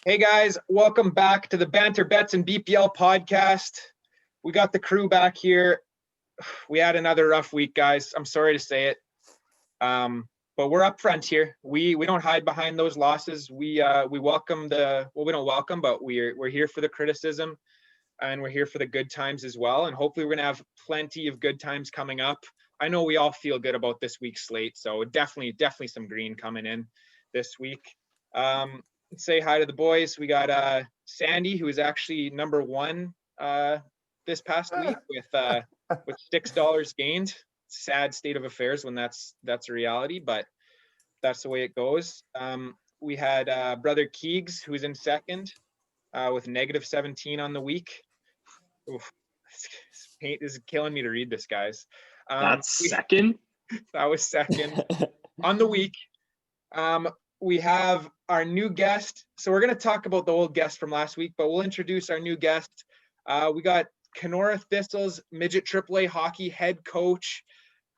Hey guys, welcome back to the Banter Bets and BPL podcast. We got the crew back here. We had another rough week, guys. I'm sorry to say it, but we're up front here. We don't hide behind those losses. We welcome we don't welcome, but we're here for the criticism, and we're here for the good times as well. And hopefully, we're gonna have plenty of good times coming up. I know we all feel good about this week's slate, so definitely some green coming in this week. Let's say hi to the boys. We got Sandy, who is actually number one this past week with $6 gained. Sad state of affairs when that's a reality, but that's the way it goes. We had brother Keegs, who's in second with -17 on the week. Oof, this paint is killing me to read this, guys. That's second? That was second on the week. We have our new guest. So we're going to talk about the old guest from last week, but we'll introduce our new guest. We got Kenora Thistle's midget AAA hockey head coach.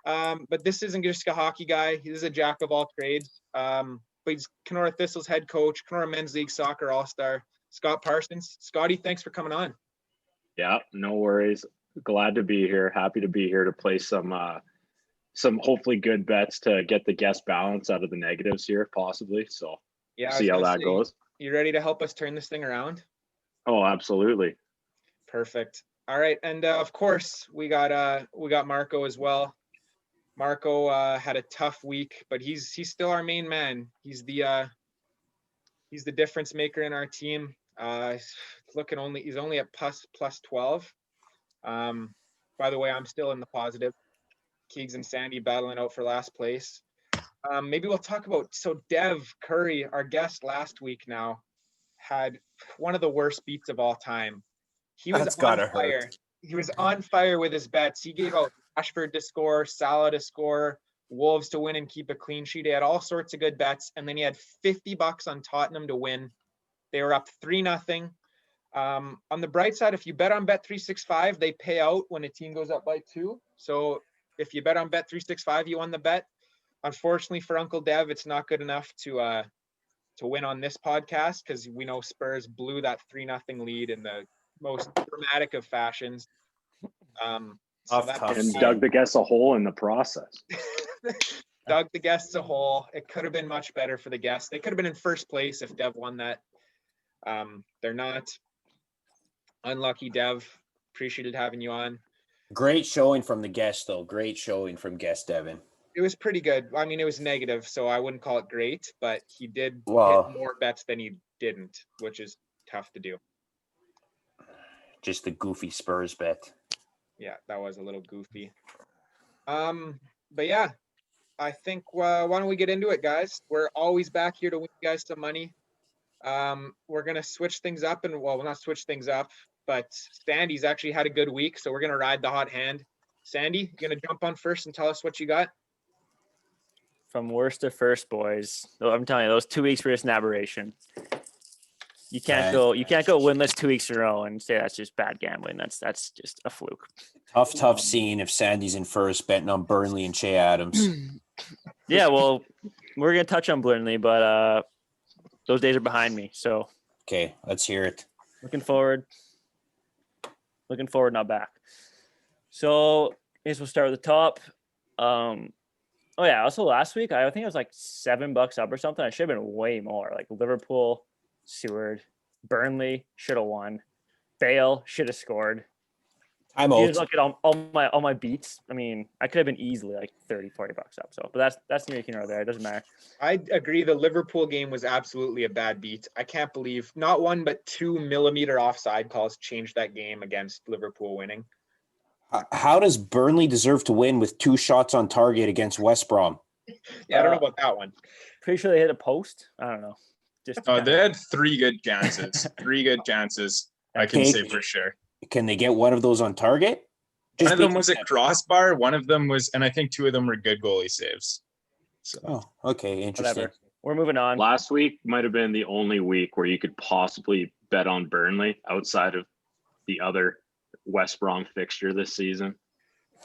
But this isn't just a hockey guy. He's a jack of all trades. But he's Kenora Thistle's head coach, Kenora Men's League Soccer All-Star, Scott Parsons. Scotty, thanks for coming on. Yeah, no worries. Glad to be here. Happy to be here to play some hopefully good bets to get the guest balance out of the negatives here, possibly. So yeah, see how that goes. You ready to help us turn this thing around? Oh, absolutely. Perfect. All right, and of course we got Marco as well. Marco had a tough week, but he's still our main man. He's the difference maker in our team. He's only at plus 12. By the way, I'm still in the positive. Keegs and Sandy battling out for last place. Maybe we'll talk about, so Dev Curry, our guest last week now, had one of the worst beats of all time. He was on fire. He was on fire with his bets. He gave out Ashford to score, Salah to score, Wolves to win and keep a clean sheet. He had all sorts of good bets, and then he had $50 on Tottenham to win. They were up 3-0. On the bright side, if you bet on Bet365, they pay out when a team goes up by 2. So if you bet on Bet365, you won the bet. Unfortunately for Uncle Dev, it's not good enough to win on this podcast, because we know Spurs blew that 3-0 lead in the most dramatic of fashions. And dug the guests a hole in the process. Dug the guests a hole. It could have been much better for the guests. They could have been in first place if Dev won that. They're not. Unlucky, Dev. Appreciated having you on. Great showing from the guest, though. Great showing from guest Devin. It was pretty good. I mean, it was negative, so I wouldn't call it great, but he did hit more bets than he didn't, which is tough to do. Just the goofy Spurs bet. Yeah, that was a little goofy. But yeah, I think why don't we get into it, guys? We're always back here to win you guys some money. We're gonna switch things up, and we'll not switch things up, but Sandy's actually had a good week, so we're gonna ride the hot hand. Sandy, you gonna jump on first and tell us what you got? From worst to first, boys. I'm telling you, those 2 weeks were just an aberration. You can't go winless 2 weeks in a row and say that's just bad gambling. That's just a fluke. Tough scene if Sandy's in first betting on Burnley and Shea Adams. Yeah, well, we're gonna touch on Burnley, but those days are behind me. So okay, let's hear it. Looking forward, not back. So I guess we'll start with the top. Oh yeah, also last week I think it was like $7 up or something. I should have been way more. Like Liverpool, Seward, Burnley should have won. Bale should have scored. I'm out. Look at all my beats. I mean, I could have been easily like $30-$40 up. So, but that's neither here nor there. It doesn't matter. I agree. The Liverpool game was absolutely a bad beat. I can't believe not 1 but 2 millimeter offside calls changed that game against Liverpool winning. How does Burnley deserve to win with 2 shots on target against West Brom? Yeah, I don't know about that one. Pretty sure they hit a post. I don't know. They had 3 good chances. 3 good chances. I can say for sure. Can they get one of those on target? One of them was a crossbar. One of them was, and I think 2 of them were good goalie saves. So. Oh, okay, interesting. Whatever. We're moving on. Last week might have been the only week where you could possibly bet on Burnley outside of the other West Brom fixture this season.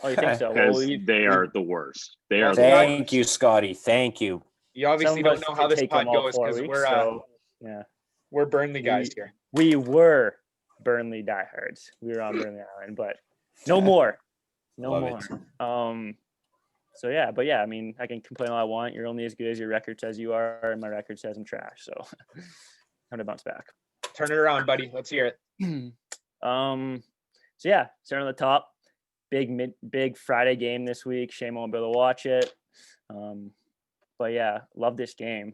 Oh, you think so? Because they are the worst. They are. Thank you, Scotty. Thank you. You obviously don't know how this pod goes because we're yeah. We're Burnley guys here. We were Burnley diehards. We were on Burnley Island, but no more. No Love more. it. So yeah, but yeah, I mean, I can complain all I want. You're only as good as your record says you are, and my record says I'm trash. So time to bounce back. Turn it around, buddy. Let's hear it. So yeah, starting on the top. Big Friday game this week. Shame I won't be able to watch it. But yeah, love this game.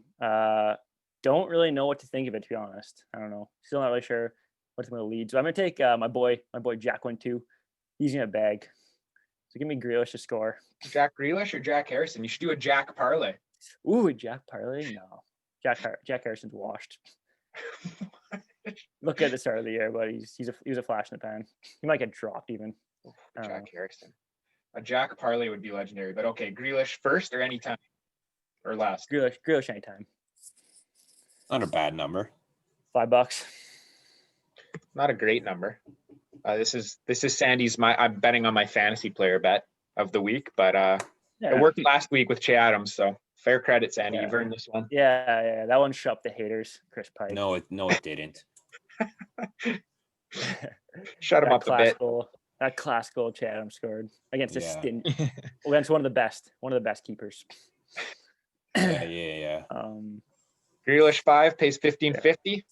Don't really know what to think of it, to be honest. I don't know. Still not really sure what's going to lead. So I'm going to take my boy Jack 1-2. He's going to bag. So give me Grealish to score. Jack Grealish or Jack Harrison? You should do a Jack parlay. Ooh, Jack parlay? No. Jack Harrison's washed. Look at the start of the year, but he was a flash in the pan. He might get dropped even. Jack Harrison. A Jack parlay would be legendary, but okay, Grealish first or anytime or last? Grealish anytime. Not a bad number. $5. Not a great number. This is Sandy's. I'm betting on my fantasy player bet of the week, but it worked last week with Che Adams, so fair credit, Sandy. Yeah. You've earned this one. Yeah, that one shut up the haters. Chris Pike. No, it didn't. Shut him up a bit. That class goal Che Adams scored against against one of the best keepers. Yeah. Grealish 5 pays $15.50.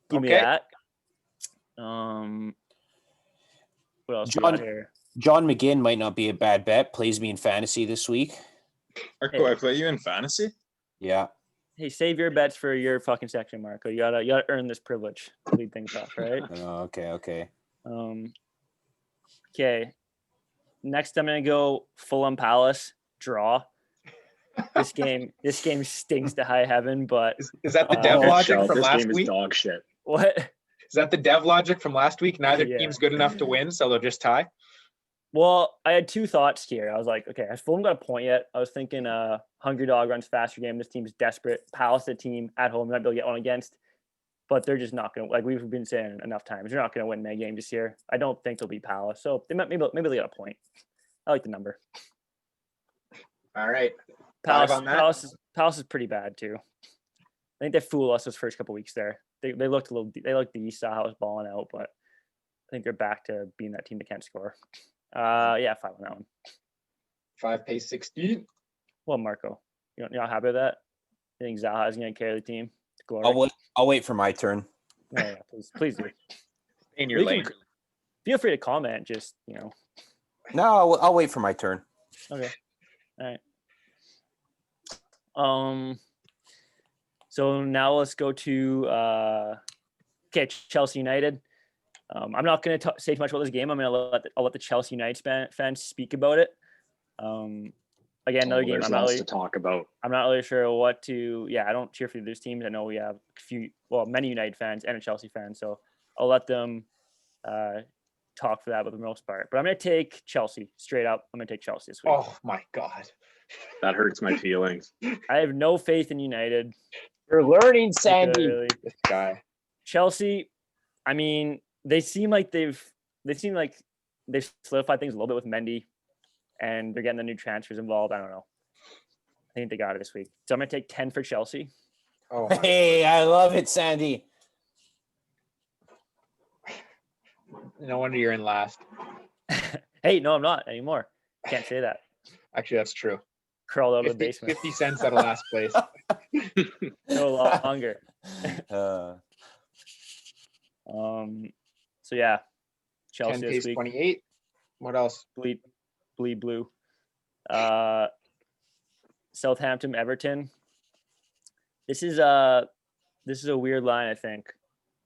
Give me that. What else we got here? John McGinn might not be a bad bet. Plays me in fantasy this week. Arco, I play you in fantasy? Yeah. Hey, save your bets for your fucking section, Marco. You gotta earn this privilege to lead things off, right? Okay. Okay. Next, I'm gonna go Fulham Palace draw. This game stinks to high heaven, but is that the dev logic from this last game week? Is dog shit. What? Is that the dev logic from last week? Neither team's good enough to win, so they'll just tie. Well, I had two thoughts here. I was like, okay, has Fulham got a point yet? I was thinking Hungry Dog runs faster game. This team's desperate. Palace, the team at home, might be able to get one against, but they're just not going to, like we've been saying enough times, they're not going to win that game this year. I don't think they'll beat Palace. So they maybe they got a point. I like the number. All right. Palace is pretty bad too. I think they fooled us those first couple weeks there. They looked decent, saw how it was balling out, but I think they're back to being that team that can't score. 5 on that one. 5 pays 16. Well, Marco, you're not happy with that? You think Zaha is going to carry the team to glory? I'll wait for my turn. Yeah, please do. In your lane. Feel free to comment. Just No, I'll wait for my turn. Okay. All right. So now let's go to Chelsea United. I'm not going to say too much about this game. I'll let the Chelsea United fans speak about it. Again, another game. I'm not really to talk about. I'm not really sure what to. Yeah, I don't cheer for those teams. I know we have many United fans and a Chelsea fan, so I'll let them talk for that for the most part. But I'm going to take Chelsea straight up. I'm going to take Chelsea this week. Oh my God, that hurts my feelings. I have no faith in United. You're learning, Sandy. Really. This guy. Chelsea. I mean, they seem like they've solidified things a little bit with Mendy, and they're getting the new transfers involved. I don't know. I think they got it this week. So I'm going to take 10 for Chelsea. Oh, hey, I love it, Sandy. No wonder you're in last. Hey, no, I'm not anymore. Can't say that. Actually, that's true. Crawled out of the basement. 50 cents out of last place. No longer. So yeah, Chelsea 10 this pays week. 28. What else? Bleed blue. Southampton, Everton. This is a weird line, I think.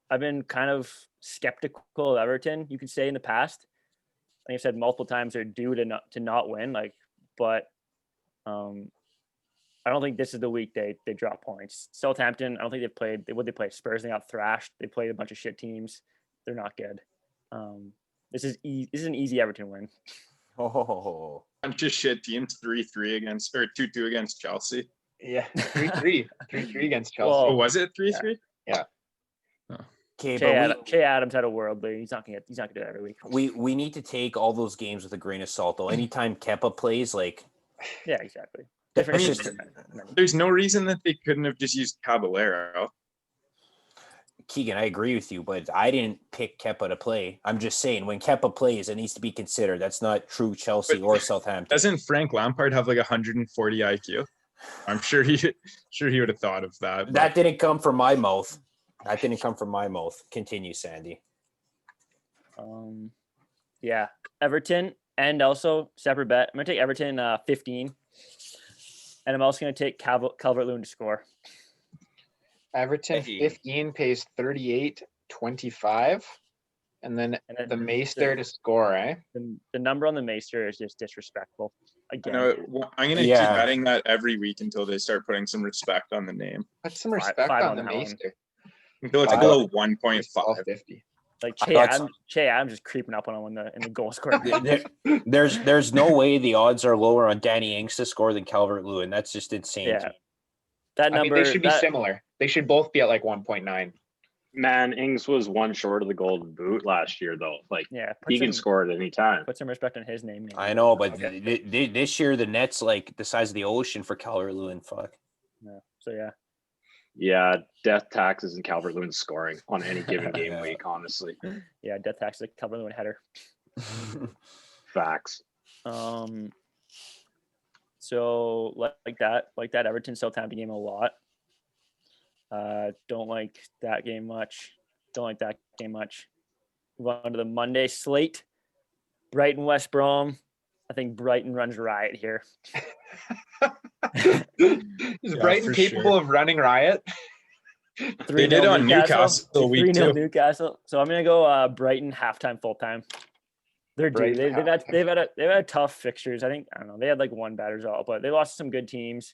I've been kind of skeptical of Everton, you could say, in the past. I think I've said multiple times they're due to not win, but I don't think this is the week they drop points. Southampton, I don't think they've played. They played Spurs. They got thrashed. They played a bunch of shit teams. They're not good. This is an easy Everton win. Oh, Bunch of shit teams, 3-3 against or 2-2 against Chelsea. Yeah, 3-3. 3-3 against Chelsea. Well, Oh, was it 3-3? Yeah. okay, Che Adams had a worldly. He's not gonna do it every week. we need to take all those games with a grain of salt, though. Anytime Kepa plays, Yeah, exactly. Different. There's no reason that they couldn't have just used Caballero. Keegan, I agree with you, but I didn't pick Kepa to play. I'm just saying when Kepa plays, it needs to be considered. That's not true Chelsea But or Southampton. Doesn't Frank Lampard have like 140 IQ? I'm sure he would have thought of that. That didn't come from my mouth. That didn't come from my mouth. Continue, Sandy. Yeah, Everton, and also separate bet. I'm gonna take Everton 15, and I'm also gonna take Calvert-Lewin to score. Everton Hey. 15 pays 38.25, and then And the Maester to score, eh? The number on the Maester is just disrespectful. I Again, know. I'm gonna Yeah. keep betting that every week until they start putting some respect on the name. Put some respect five on on the that one. Maester. Until it's Five. below 1.5. 12.50. like I thought Che Adams just creeping up on him in the goal scoring. There's no way the odds are lower on Danny Ings to score than Calvert-Lewin. That's just insane. Yeah. To me. That I mean, number they should be that- similar. They should both be at like 1.9. Man, Ings was one short of the golden boot last year, though. Like yeah, he can score at any time. put some respect on his name. I know, but Okay. this year the net's like the size of the ocean for Calvert-Lewin. Fuck. Yeah. So yeah. Yeah, death taxes and Calvert-Lewin scoring on any given game Yeah. week. Honestly, Yeah, death tax like Calvert-Lewin header. facts. So like that Everton Southampton game a lot. Don't like that game much. Move on to the Monday slate. Brighton West Brom. I think Brighton runs riot here. Is Yeah, Brighton for capable sure. of running riot? They did on Newcastle week 3-0 2. Newcastle. So I'm gonna go Brighton halftime full time. They're due. Brighton They've had tough fixtures. I don't know. They had like one bad result, but they lost to some good teams.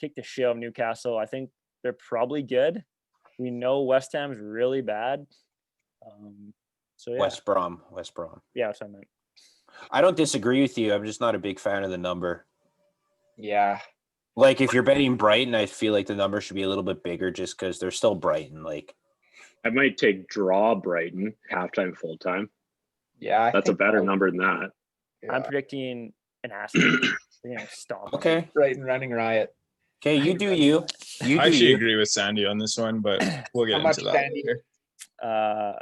Take the shit of Newcastle. I think they're probably good. We know West Ham's really bad. So yeah, West Brom. yeah, that's what I meant. I don't disagree with you. I'm just not a big fan of the number. Yeah. Like if you're betting Brighton, I feel like the number should be a little bit bigger just because they're still Brighton. Like I might take draw Brighton halftime, full time. Yeah. That's a better number than that. I'm predicting an asterisk. They're gonna stomp. them. okay, Brighton running riot. okay, you do you. You I do actually you. agree with Sandy on this one, but we'll get How much, into that Sandy? later.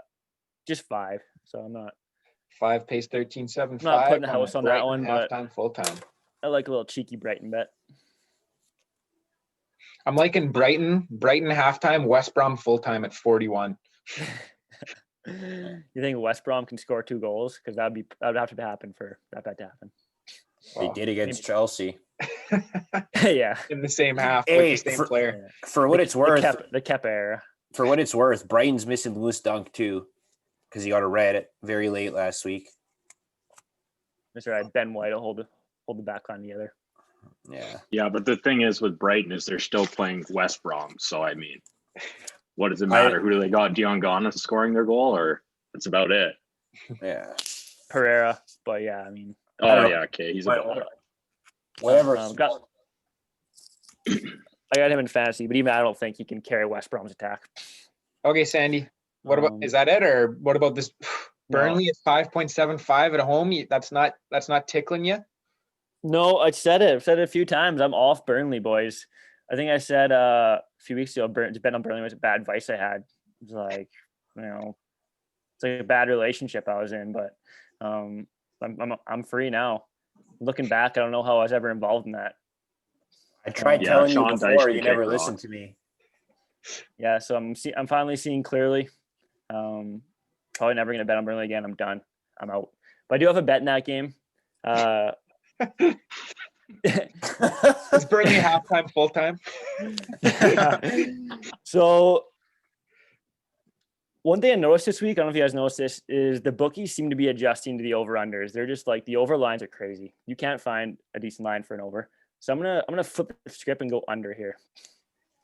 Just 5. So I'm not. 5 pays 13.75. Not putting a on house on that Brighton one, but- halftime, full time. I like a little cheeky Brighton bet. I'm liking Brighton halftime, West Brom full time at 41. You think West Brom can score 2 goals? Because that would have to happen for that bet to happen. They Wow. did against Chelsea. Yeah. In the same half Hey, with the same player. For what it's worth, The Kepa era. for what it's worth, Brighton's missing Lewis Dunk too, because he got a red very late last week. That's right. Ben White will hold the back line together. Yeah. Yeah, but the thing is with Brighton is they're still playing West Brom. So I mean, what does it matter? Who do they got? Dion Gana scoring their goal, or that's about it? Yeah. Pereira, but yeah, I mean, I Oh don't know. yeah, okay, he's a baller. Whatever. I got him in fantasy, but even I don't think he can carry West Brom's attack. Okay, Sandy. What about Um, is that it, or what about this? No. Burnley at 5.75 at home. That's not tickling you. No, I've said it a few times. I'm off Burnley, boys. I think I said a few weeks ago, to bet on Burnley was a bad advice I had. It was like, it's like a bad relationship I was in, but I'm free now. Looking back, I don't know how I was ever involved in that. I tried Yeah, telling you Sean Dyche before, can you never kick listened rocks. to me. Yeah, so I'm finally seeing clearly. Probably never gonna bet on Burnley again. I'm done. I'm out. But I do have a bet in that game. Is Burnley halftime, full time? So one thing I noticed this week, I don't know if you guys noticed this, is the bookies seem to be adjusting to the over-unders. They're just like the over lines are crazy. You can't find a decent line for an over. So I'm gonna flip the script and go under here.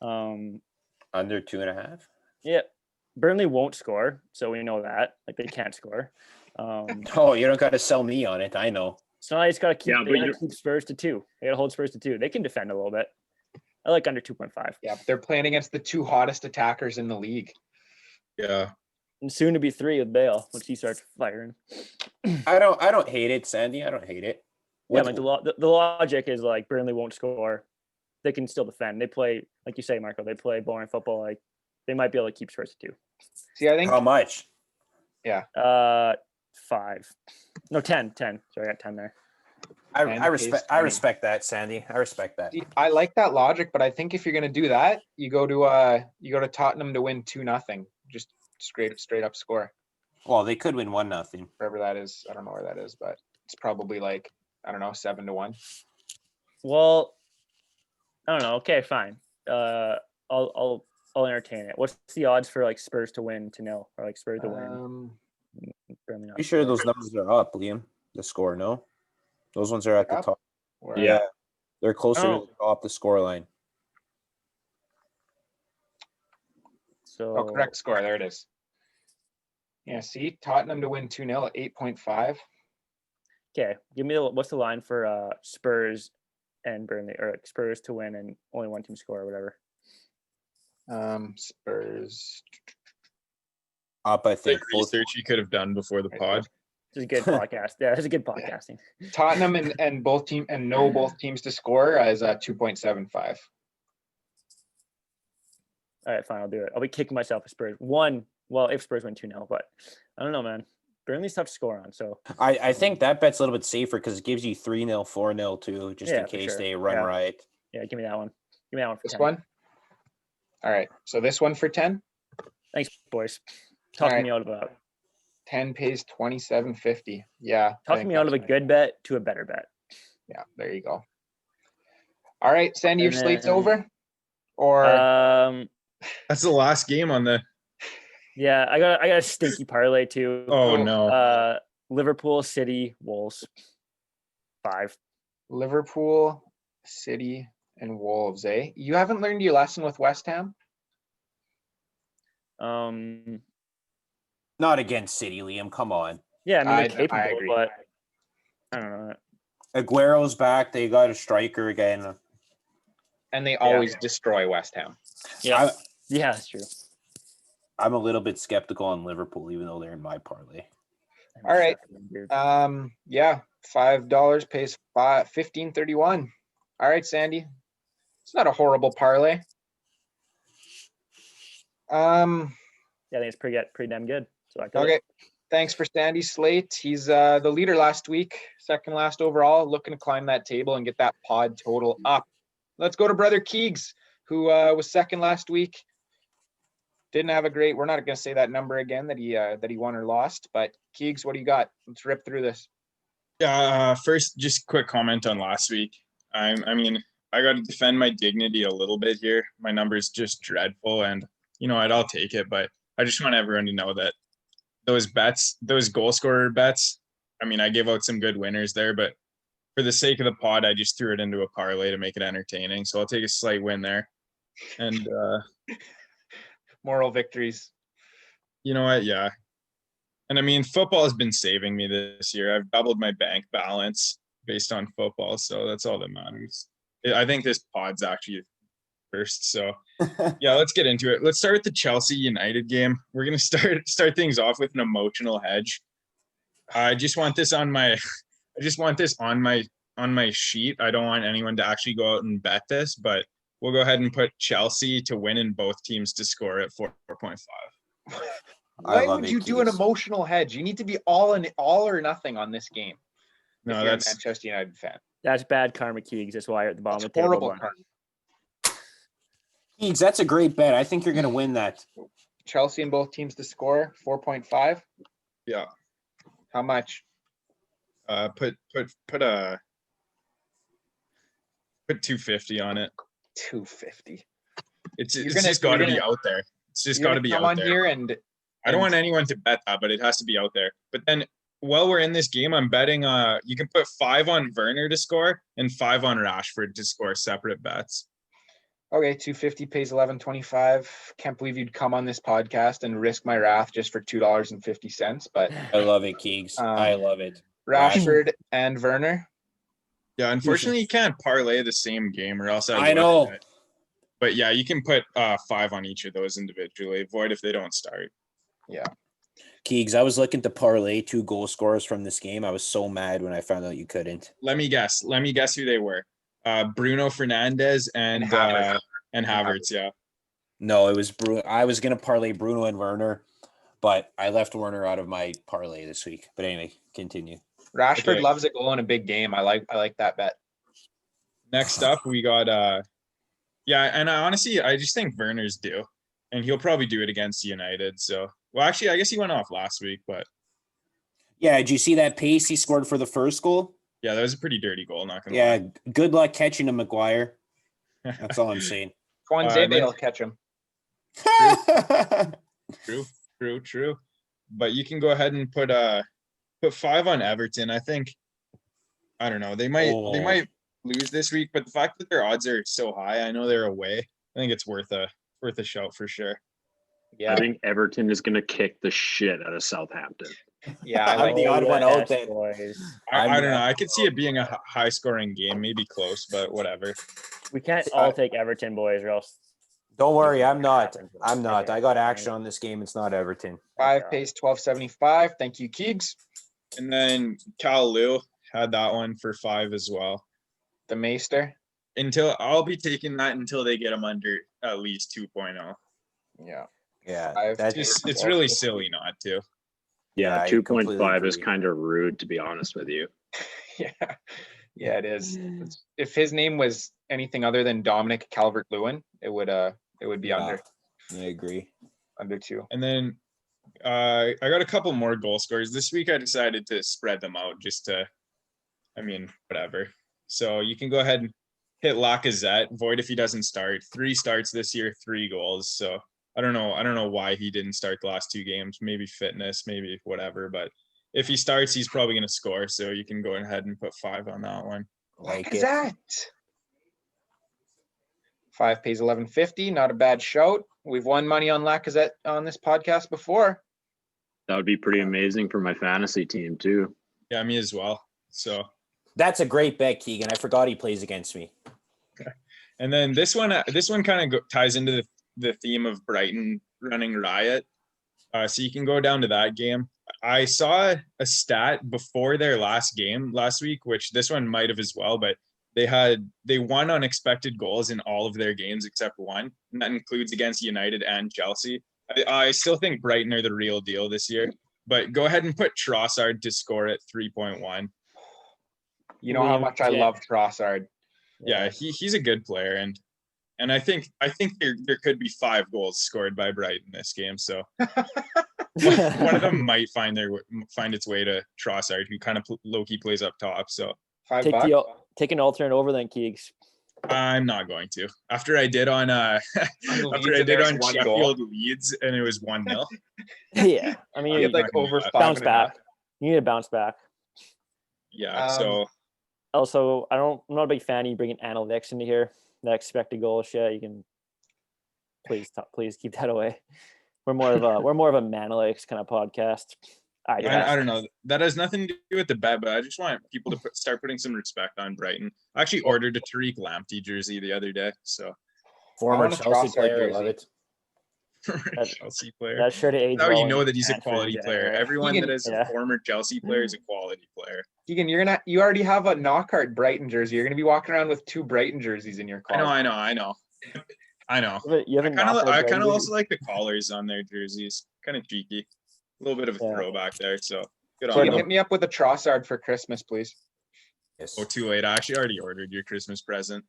Under 2.5. Yeah. Burnley won't score, so we know that. Like they can't score. Oh, you don't got to sell me on it. I know. So now I just gotta keep, Yeah, they but gotta you're- keep Spurs to 2. They gotta hold Spurs to 2. They can defend a little bit. I like under 2.5. Yeah, but they're playing against the 2 hottest attackers in the league. Yeah. And soon to be 3 with Bale once he starts firing. I don't hate it, Sandy. I don't hate it. Yeah, What- like the logic is like Burnley won't score. They can still defend. They play, like you say, Marco, they play boring football. Like they might be able to keep Spurs to 2. See, I think How much? 5. No, 10. Sorry, I got 10 there. I 10 respect. pays I 20. respect that, Sandy. I respect that. See, I like that logic, but I think if you're gonna do that, you go to Tottenham to win 2-0. Just straight up score. Well, they could win 1-0. Wherever that is. I don't know where that is, but it's probably like, I don't know, 7-1. Well, I don't know. Okay, fine. I'll entertain it. What's the odds for like Spurs to win 2-0 or like Spurs to win? Burnley not You sure score. those numbers are up, Liam? The score, no? Those ones are at the Up? top. Where- Yeah. They're closer Oh. to the top, the score line. So Oh, correct score. There it is. Yeah, see, Tottenham to win 2-0 at 8.5. okay, give me what's the line for Spurs and Burnley, or like Spurs to win and only one team score or whatever. Spurs. Up, I Like think. Both, research you could have done before the pod. This is a good podcast. Yeah, this is a good podcasting. Tottenham and both teams to score is 2.75. All right, fine, I'll do it. I'll be kicking myself if Spurs won. Well, if Spurs win 2-0, but I don't know, man. Burnley's tough to score on, so I think that bet's a little bit safer because it gives you 3-0, 4-0 too, just Yeah, in for case sure. they run Yeah. riot. yeah, give me that one. Give me that one for This 10. one. All right. So this one for 10. Thanks, boys. Talking right. me out of a 10 pays 27.50. Yeah. I talking think me out of a that's good bet to a better bet. Yeah, there you go. All right, Sandy, your And slate's then- over? Or That's the last game on the. Yeah, I got a stinky parlay too. Oh no. Liverpool, City, Wolves. 5. Liverpool, City, and Wolves, eh? You haven't learned your lesson with West Ham? Um, Not against City, Liam. Come on. yeah, I mean I they're capable, agree. but I don't know. Aguero's back. They got a striker again. And they always destroy West Ham. Yeah, yeah, that's true. I'm a little bit skeptical on Liverpool, even though they're in my parlay. All right. Dude. Yeah, $5 pays 15.31. All right, Sandy. It's not a horrible parlay. Yeah, I think it's pretty damn good. So I got Okay. Thanks for Sandy's slate. He's the leader last week, second last overall, looking to climb that table and get that pod total up. Let's go to Brother Keegs, who was second last week. Didn't have a great, we're not going to say that number again that he won or lost, but Keegs, what do you got? Let's rip through this. Yeah. First, just quick comment on last week. I mean, I got to defend my dignity a little bit here. My number's just dreadful, and I'll take it. But I just want everyone to know that those bets, those goal scorer bets. I mean, I gave out some good winners there, but for the sake of the pod, I just threw it into a parlay to make it entertaining. So I'll take a slight win there. And Moral victories. you know what? Yeah. And I mean, football has been saving me this year. I've doubled my bank balance based on football. So that's all that matters. I think this pod's actually first. So yeah, let's get into it. Let's start with the Chelsea United game. We're going to start things off with an emotional hedge. I just want this on my sheet. I don't want anyone to actually go out and bet this, but we'll go ahead and put Chelsea to win and both teams to score at 4.5. Why would you do an emotional hedge? You need to be all or nothing on this game. No, if you're that's a Manchester United fan. That's bad karma, Keegs. That's why you're at the bottom That's of the table. horrible but- karma. Keegs, that's a great bet. I think you're going to win that. Chelsea and both teams to score 4.5. yeah. How much? Put 250 on it. 250. It's You're just gonna- got to you're be gonna- out there. It's just You're got to gonna be come out on there. here and I don't want anyone to bet that, but it has to be out there. But then while we're in this game, I'm betting you can put 5 on Werner to score and 5 on Rashford to score, separate bets. okay, 250 pays 11.25. Can't believe you'd come on this podcast and risk my wrath just for $2.50. But I love it, Keegs. I love it. Rashford and Werner. Yeah, unfortunately you can't parlay the same game or else I know. would. But yeah, you can put 5 on each of those individually. Void if they don't start. Yeah. Keegs, I was looking to parlay 2 goal scorers from this game. I was so mad when I found out you couldn't. Let me guess who they were. Bruno Fernandes and Havertz. Havertz, yeah. No, it was Bruno. I was gonna parlay Bruno and Werner, but I left Werner out of my parlay this week. But anyway, continue. Rashford Okay. loves a goal in a big game. I like that bet. Next up, we got yeah, and I just think Werner's due, and he'll probably do it against United. So, well, actually, I guess he went off last week, but Yeah, did you see that pace he scored for the first goal? yeah, that was a pretty dirty goal. Not gonna Yeah, lie. good luck catching him, McGuire. That's all I'm saying. Twanzebe then- will catch him. True. But you can go ahead and put 5 on Everton. I think I don't know. They might lose this week, but the fact that their odds are so high, I know they're away. I think it's worth a shout for sure. Yeah, I think Everton is going to kick the shit out of Southampton. yeah, I I'm like the odd one out Yes, then. boys. I don't know. I could see it being a high scoring game, maybe close, but whatever. We can't all take Everton, boys, or else. Don't worry, I'm not. Happens. I'm not. I got action on this game. It's not Everton. 5 pays 12.75. Thank you, Keegs. And then Cal Lou had that one for 5 as well. The Maester. Until I'll be taking that until they get him under at least 2.0. Yeah. Yeah, I've that's It's really silly not to. Yeah, I 2.5 completely is agree. kind of rude, to be honest with you. Yeah. Yeah, it is. If his name was anything other than Dominic Calvert-Lewin, it would be under I agree. 2. And then I got a couple more goal scorers. This week I decided to spread them out just to, whatever. So you can go ahead and hit Lacazette, void if he doesn't start. 3 starts this year, 3 goals. So I don't know why he didn't start the last 2 games. Maybe fitness, maybe whatever. But if he starts, he's probably going to score. So you can go ahead and put 5 on that one. Like it. Lacazette. 5 pays 11.50. Not a bad shout. We've won money on Lacazette on this podcast before. That would be pretty amazing for my fantasy team, too. Yeah, me as well. So, That's a great bet, Keegan. I forgot he plays against me. and then this one kind of ties into the theme of Brighton running riot. So you can go down to that game. I saw a stat before their last game last week, which this one might have as well, but they won on expected goals in all of their games except one, and that includes against United and Chelsea. I still think Brighton are the real deal this year, but go ahead and put Trossard to score at 3.1. You know how much I love Trossard. Yeah, he's a good player, and I think there could be 5 goals scored by Brighton this game. So one of them might find its way to Trossard, who kind of low-key plays up top. So $5. Take an alternate over then, Keegs. I'm not going to. After I did on Sheffield Leeds, and it was 1-0. Yeah, I mean, He had like not gonna over do that. 5 bounce and a half. back. You need to bounce back. Yeah. So Also, I'm not a big fan of you bringing analytics into here. That expected goal shit. You can please keep that away. We're more of a Manalytics kind of podcast. I don't know. That has nothing to do with the bet, but I just want people to start putting some respect on Brighton. I actually ordered a Tariq Lamptey jersey the other day. So Former want a Chelsea Trossard player, love jersey. it. Chelsea player. That sure to age. That's how well you in know that he's a transfer quality player. January. Everyone that is Yeah. a former Chelsea player is a quality player. Keegan, you already have a knockout Brighton jersey. You're gonna be walking around with 2 Brighton jerseys in your closet. I know. You have I kind of also like the collars on their jerseys. Kind of cheeky. A little bit of a Yeah. throwback there. So good on Keegan, them. hit me up with a Trossard for Christmas, please. Yes. Oh, too late. I actually already ordered your Christmas present.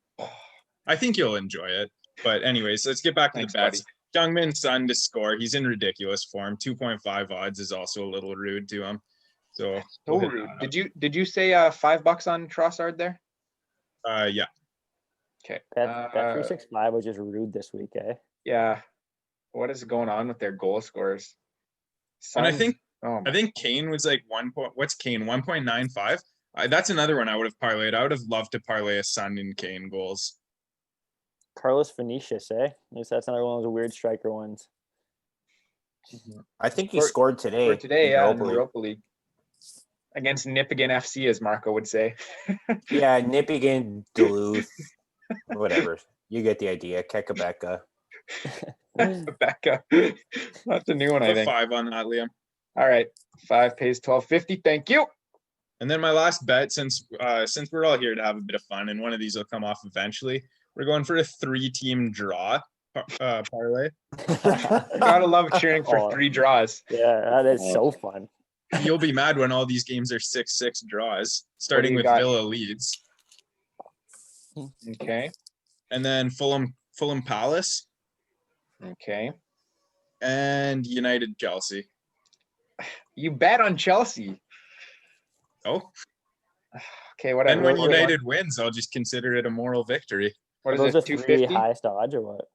I think you'll enjoy it. But anyways, let's get back to Thanks, the bets. Youngman Son to score. He's in ridiculous form. 2.5 odds is also a little rude to him. So So we'll hit rude. that Did you say $5 on Trossard there? up. Yeah. Okay. that 365 was just rude this week, eh? Yeah. What is going on with their goal scorers? And I Suns- think oh I think Kane was like what's Kane? 1.95? That's another one I would have parlayed. I would have loved to parlay a Son and Kane goals. Carlos Vinicius, eh? At least that's another one of those weird striker ones. I think he For- scored today. for today, in yeah, in Europa the League. Europa League. Against Nippigan FC, as Marco would say. Yeah, Nippigan, Duluth, whatever. You get the idea. Kekabeka. Becca. That's a new one, I Put think. 5 on that, Liam. All right. 5 pays $12.50. Thank you. And then my last bet, since we're all here to have a bit of fun, and one of these will come off eventually, we're going for a 3-team draw. parlay. Gotta love cheering for Oh. 3 draws. Yeah, that is Oh. so fun. You'll be mad when all these games are 6-6 draws, starting you with got? Villa Leeds, Okay. and then Fulham Palace, Okay. and United Chelsea. You bet on Chelsea. Oh, Okay, and whatever. when What- United wins, I'll just consider it a moral victory. what Are is those it? the 3 250? highest odds or what?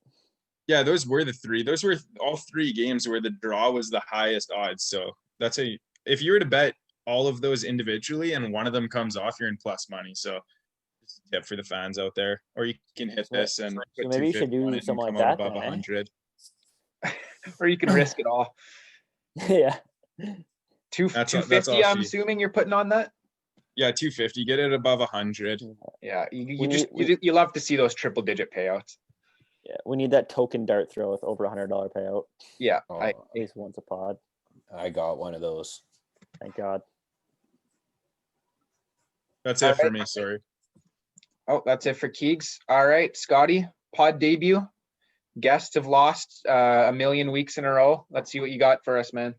Yeah, those were the 3. Those were all 3 games where the draw was the highest odds. So that's if you were to bet all of those individually and one of them comes off, you're in plus money. So just a tip for the fans out there, or you can hit So- this and so put maybe you should 250 on do it and something come like out that above then, eh? 100. Or you can risk it all. Yeah. That's all 250, I'm cheap. assuming you're putting on that? Yeah, 250. Get it above 100. Yeah, you We just need- you love to see those triple digit payouts. Yeah. We need that token dart throw with over $100 payout. Yeah, Oh, I At least once a pod. I got one of those. Thank God. That's All it for right. me. Sorry. Oh, that's it for Keegs. All right, Scotty, pod debut. Guests have lost a million weeks in a row. Let's see what you got for us, man.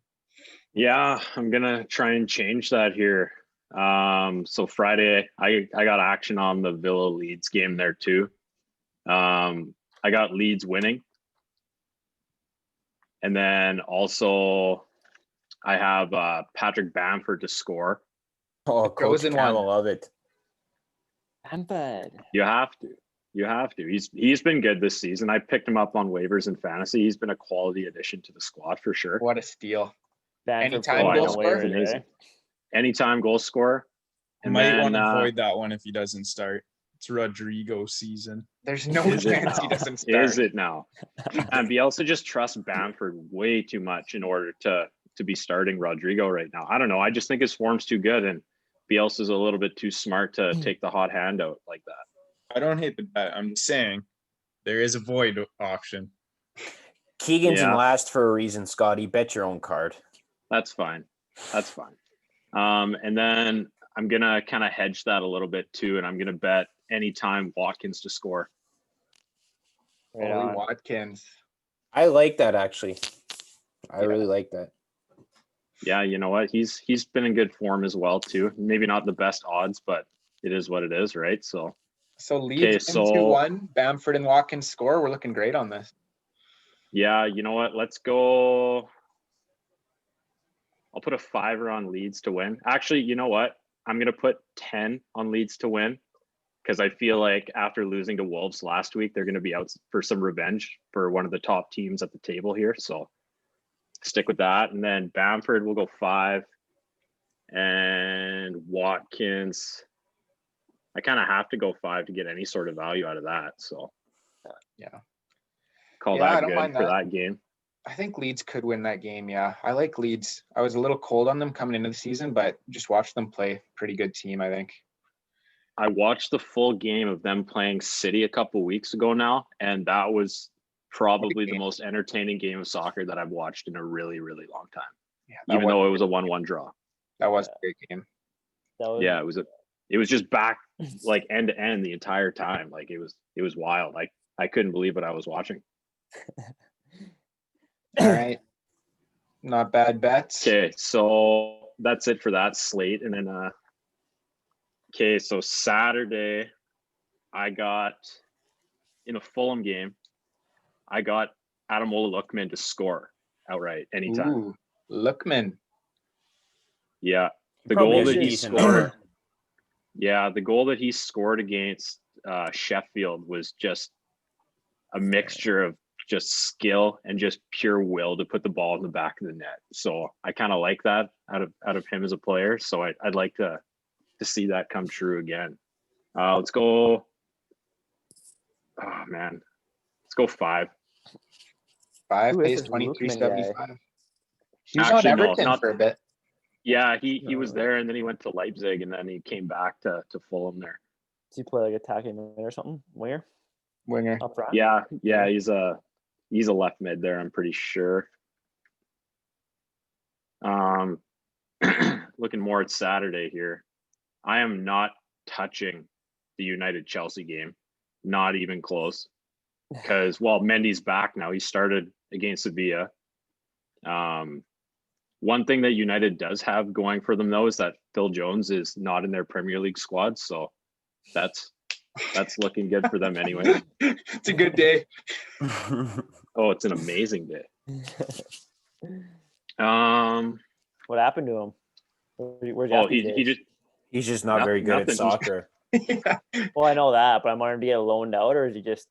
Yeah, I'm gonna try and change that here. So Friday, I got action on the Villa Leeds game there too. I got Leeds winning, and then also I have Patrick Bamford to score. Oh, The Coach chosen Cam one. will love it. Bamford. You have to. You have to. He's been good this season. I picked him up on waivers in fantasy. He's been a quality addition to the squad for sure. What a steal. Bamford Anytime for goal on scorer? waivers, Amazing. eh? Anytime goal scorer. You And might then, want to avoid that one if he doesn't start. It's Rodrigo season. There's no Is it chance he now? doesn't start. Is it now? And Bielsa just trusts Bamford way too much in order to be starting Rodrigo right now. I don't know. I just think his form's too good, and Bielsa's a little bit too smart to take the hot hand out like that. I don't hate the bet. I'm just saying there is a void option. Keegan's in Yeah. last for a reason, Scotty. Bet your own card. That's fine. That's fine. And then I'm gonna kind of hedge that a little bit too, and I'm gonna bet anytime Watkins to score. Right Ollie on. Watkins. I like that actually. I Yeah. really like that. Yeah, you know what? He's been in good form as well too. Maybe not the best odds, but it is what it is, right? So So Leeds Okay, win so- 2-1. Bamford and Watkins score. We're looking great on this. yeah, you know what? Let's go. I'll put a $5 on Leeds to win. Actually, you know what? I'm gonna put 10 on Leeds to win because I feel like after losing to Wolves last week, they're gonna be out for some revenge for one of the top teams at the table here. So stick with that. And then Bamford will go 5. And Watkins, I kind of have to go 5 to get any sort of value out of that. So Yeah. call Yeah, I that don't good mind for that. that game. I think Leeds could win that game. Yeah, I like Leeds. I was a little cold on them coming into the season, but just watch them play. Pretty good team, I think. I watched the full game of them playing City a couple weeks ago now, and that was probably the game. most entertaining game of soccer that I've watched in a really, really long time. Yeah, Even though it was a 1-1 draw. that was a great game. That was, Yeah, it was just back like end to end the entire time. Like it was wild. Like I couldn't believe what I was watching. All right, not bad bets. Okay, so that's it for that slate. And then okay, so Saturday I got in a Fulham game, I got Ademola Lookman to score outright anytime. Ooh, Lookman. Yeah. The Probably goal has that a he decent scored. number. Yeah, the goal that he scored against Sheffield was just a mixture of just skill and just pure will to put the ball in the back of the net. So I kind of like that out of him as a player. So I'd like to see that come true again. Let's go. Oh man, let's go 5. 5 Who is pays this Lookman 23.75. He was Actually, on no, Everton not- for a bit. Yeah, he was No. there and then he went to Leipzig and then he came back to Fulham there. Does he play like attacking mid or something? Winger? Winger. Up front? Yeah, he's a left mid there, I'm pretty sure. Looking more at Saturday here. I am not touching the United Chelsea game. Not even close. because Mendy's back now. He started against Sevilla. One thing that United does have going for them though is that Phil Jones is not in their Premier League squad, so that's looking good for them anyway. It's a good day. Oh, it's an amazing day. What happened to him? Where's he at these days? He's just not very good at soccer. Yeah. Well, I know that, but I'm wondering, to get loaned out, or is he just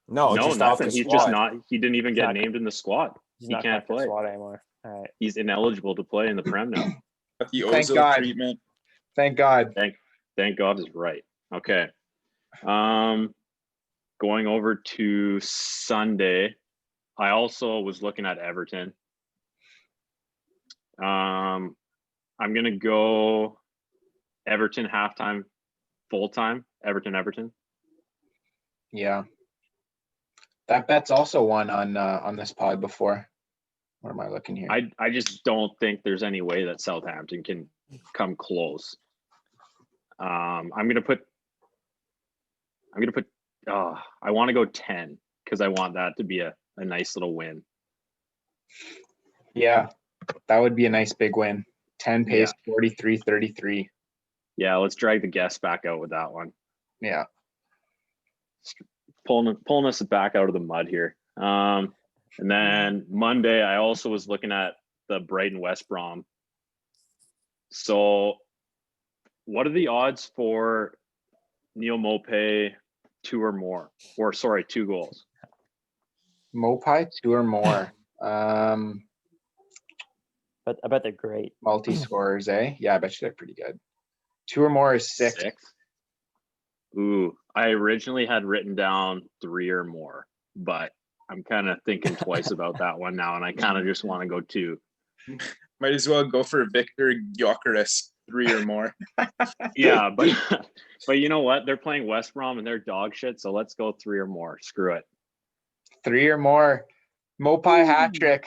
No, no, just off the nothing. He's squad. just not. He didn't even He's get not- named in the squad. he's He not can't back in the play. squad anymore? All right. He's ineligible to play in the Prem now. Got the Thank Ozil God. treatment. Thank God. Thank God is right. Okay. Going over to Sunday, I also was looking at Everton. I'm gonna go Everton halftime, full time. Everton. Yeah. That bet's also won on this pod before. What am I looking here? I just don't think there's any way that Southampton can come close. I'm gonna put. I want to go 10 because I want that to be a nice little win. Yeah, that would be a nice big win. 10 pace, 43-33. Yeah, let's drag the guests back out with that one. Yeah. Pulling us back out of the mud here. And then Monday, I also was looking at the Brighton West Brom. So, what are the odds for Neil Maupay 2 or more? Or sorry, 2 goals. Mopai 2 or more. But I bet they're great. Multi-scorers, eh? Yeah, I bet you they're pretty good. 2 or more is 6. Ooh, I originally had written down 3 or more, but I'm kind of thinking twice about that one now, and I kind of just want to go 2. Might as well go for Victor Gyökeres 3 or more. Yeah, but you know what? They're playing West Brom and they're dog shit, so let's go 3 or more. Screw it. 3 or more. Mopai hat trick.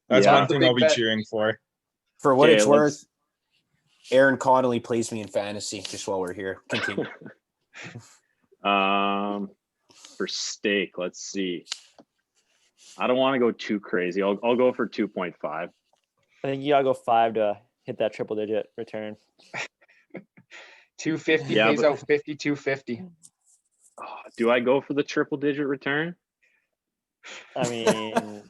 That's Yeah. one thing I'll be cheering for. For what Okay, it's worth, Aaron Connolly plays me in fantasy. Just while we're here, continue. For steak, let's see. I don't want to go too crazy. I'll go for 2.5. I think you gotta go 5 to hit that triple digit return. 250 Yeah, pays but- out 50, 250. Do I go for the triple digit return? I mean,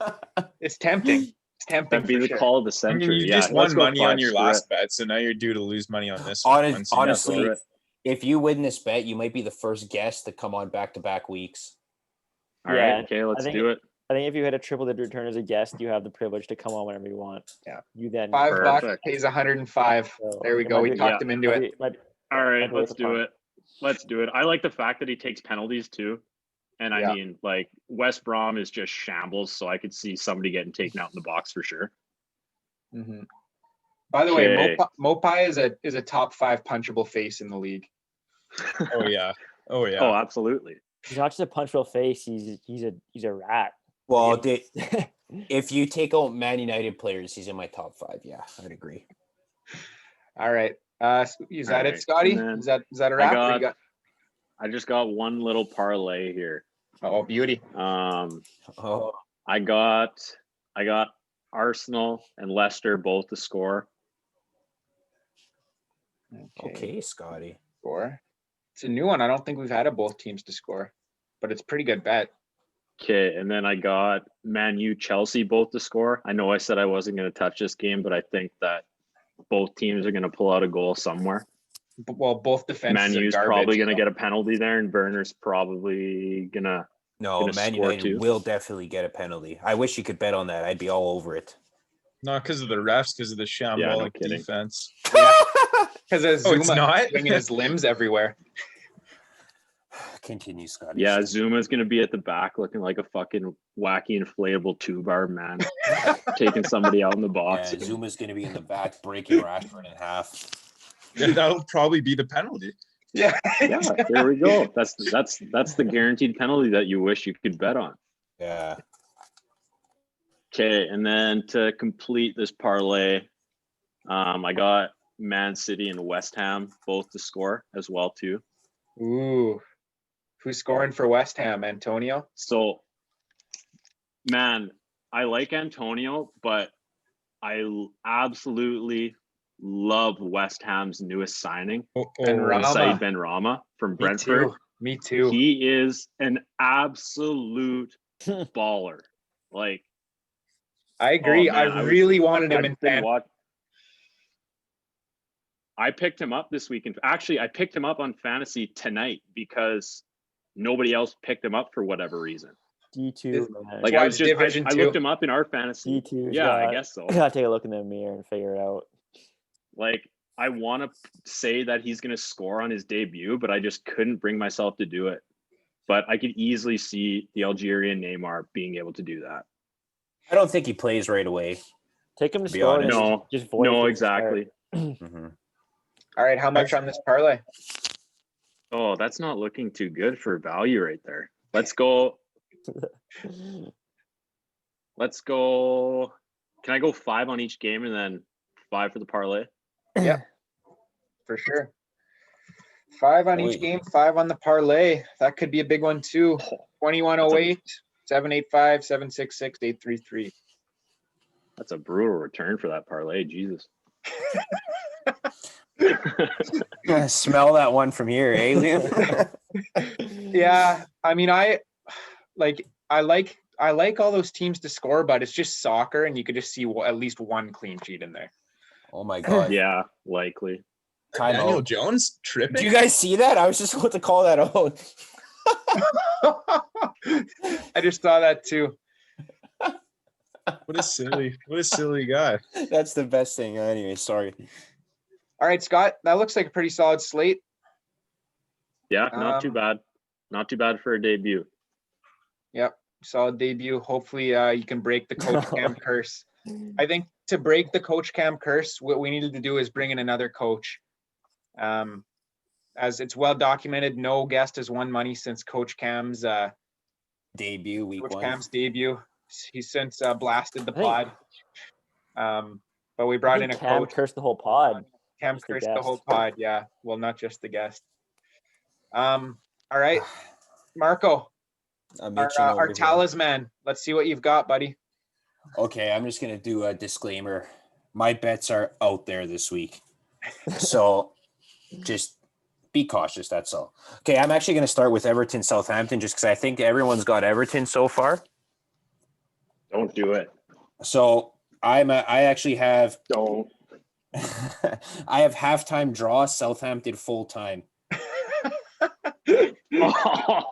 It's tempting. It's tempting. That'd be for the sure. call of the I century. mean, you Yeah, just let's won go money 5, on your screw last it. bet, so now you're due to lose money on this one. once you get Honestly, through it. if you win this bet, you might be the first guest to come on back-to-back weeks. All Yeah, right, okay, let's think- do it. I think if you hit a triple digit return as a guest, you have the privilege to come on whenever you want. Yeah. You then $5 Perfect. pays 105. so There we it go. might We be- talked him into might it. be- might- All right, I'd let's wait do for it. Let's do it. I like the fact that he takes penalties too. And I Yeah. mean, like West Brom is just shambles, so I could see somebody getting taken out in the box for sure. Mhm. By the way, Okay. Mopai is a top 5 punchable face in the league. Oh yeah. Oh, absolutely. He's not just a punchable face. He's a rat. Well, if you take out Man United players, he's in my top 5. Yeah, I'd agree. All right. Is that All it, right, Scotty? and then Is that a wrap? Or you got- I just got one little parlay here. Oh, beauty. Oh, I got Arsenal and Leicester both to score. okay, Scotty. Score. It's a new one. I don't think we've had a both teams to score, but it's a pretty good bet. Okay, and then I got Man U Chelsea both to score. I know I said I wasn't going to touch this game, but I think that both teams are going to pull out a goal somewhere. Well, both defenses Man are U's garbage. probably going to get a penalty there, and Werner's probably gonna. No, Gonna Man score United too. will definitely get a penalty. I wish you could bet on that. I'd be all over it. Not because of the refs, because of the shambolic kidding. defense. Because of Oh, it's Zuma not? swinging his limbs everywhere. Continue, Scotty. Yeah, Zuma's going to be at the back looking like a fucking wacky inflatable 2-bar man, taking somebody out in the box. Yeah, Zuma's going to be in the back, breaking Rashford in half. Yeah, that'll probably be the penalty. Yeah. Yeah, there we go. That's the guaranteed penalty that you wish you could bet on. Yeah. Okay, and then to complete this parlay, I got Man City and West Ham both to score as well too. Ooh. Who's scoring for West Ham? Antonio? So, man, I like Antonio, but absolutely love West Ham's newest signing, And Rama. Said Ben Rama from Brentford. Me too. He is an absolute baller. Like, I agree. oh, man, I really wanted him in I picked him up this week. And actually, I picked him up on fantasy tonight because nobody else picked him up for whatever reason. D2, man. Like, I was just, I looked him up in our fantasy. D2. Yeah, I guess so. Gotta take a look in the mirror and figure it out. Like, I want to say that he's going to score on his debut, but I just couldn't bring myself to do it. But I could easily see the Algerian Neymar being able to do that. I don't think he plays right away. Take him to be score. honest. No, exactly. All right, how much on this parlay? Oh, that's not looking too good for value right there. Let's go. Can I go 5 on each game and then 5 for the parlay? Yeah, for sure. 5 on each game, 5 on the parlay. That could be a big one too. 2108, 785, 766, 833. That's a brutal return for that parlay. Jesus. Smell that one from here, eh, Liam? Yeah, I mean, I like all those teams to score, but it's just soccer, and you could just see at least one clean sheet in there. Oh my god. Yeah, likely. Daniel Jones tripping. Do you guys see that? I was just about to call that out. I just saw that too. What a silly guy. That's the best thing. Anyway, sorry. All right, Scott, that looks like a pretty solid slate. Yeah, not too bad. Not too bad for a debut. Yep, solid debut. Hopefully you can break the Coach Cam curse. I think to break the Coach Cam curse, what we needed to do is bring in another coach. As it's well documented, no guest has won money since Coach Cam's debut week Coach 1. Cam's debut. He's since blasted the pod. But we brought in a Cam coach. cursed the whole pod. Cam cursed the whole pod. Yeah. Well, not just the guest. All right, Marco, our talisman. Let's see what you've got, buddy. Okay, I'm just gonna do a disclaimer. My bets are out there this week, so just be cautious. That's all. Okay, I'm actually gonna start with Everton Southampton just because I think everyone's got Everton so far. Don't do it. So I actually have Don't. I have halftime draw, Southampton full time.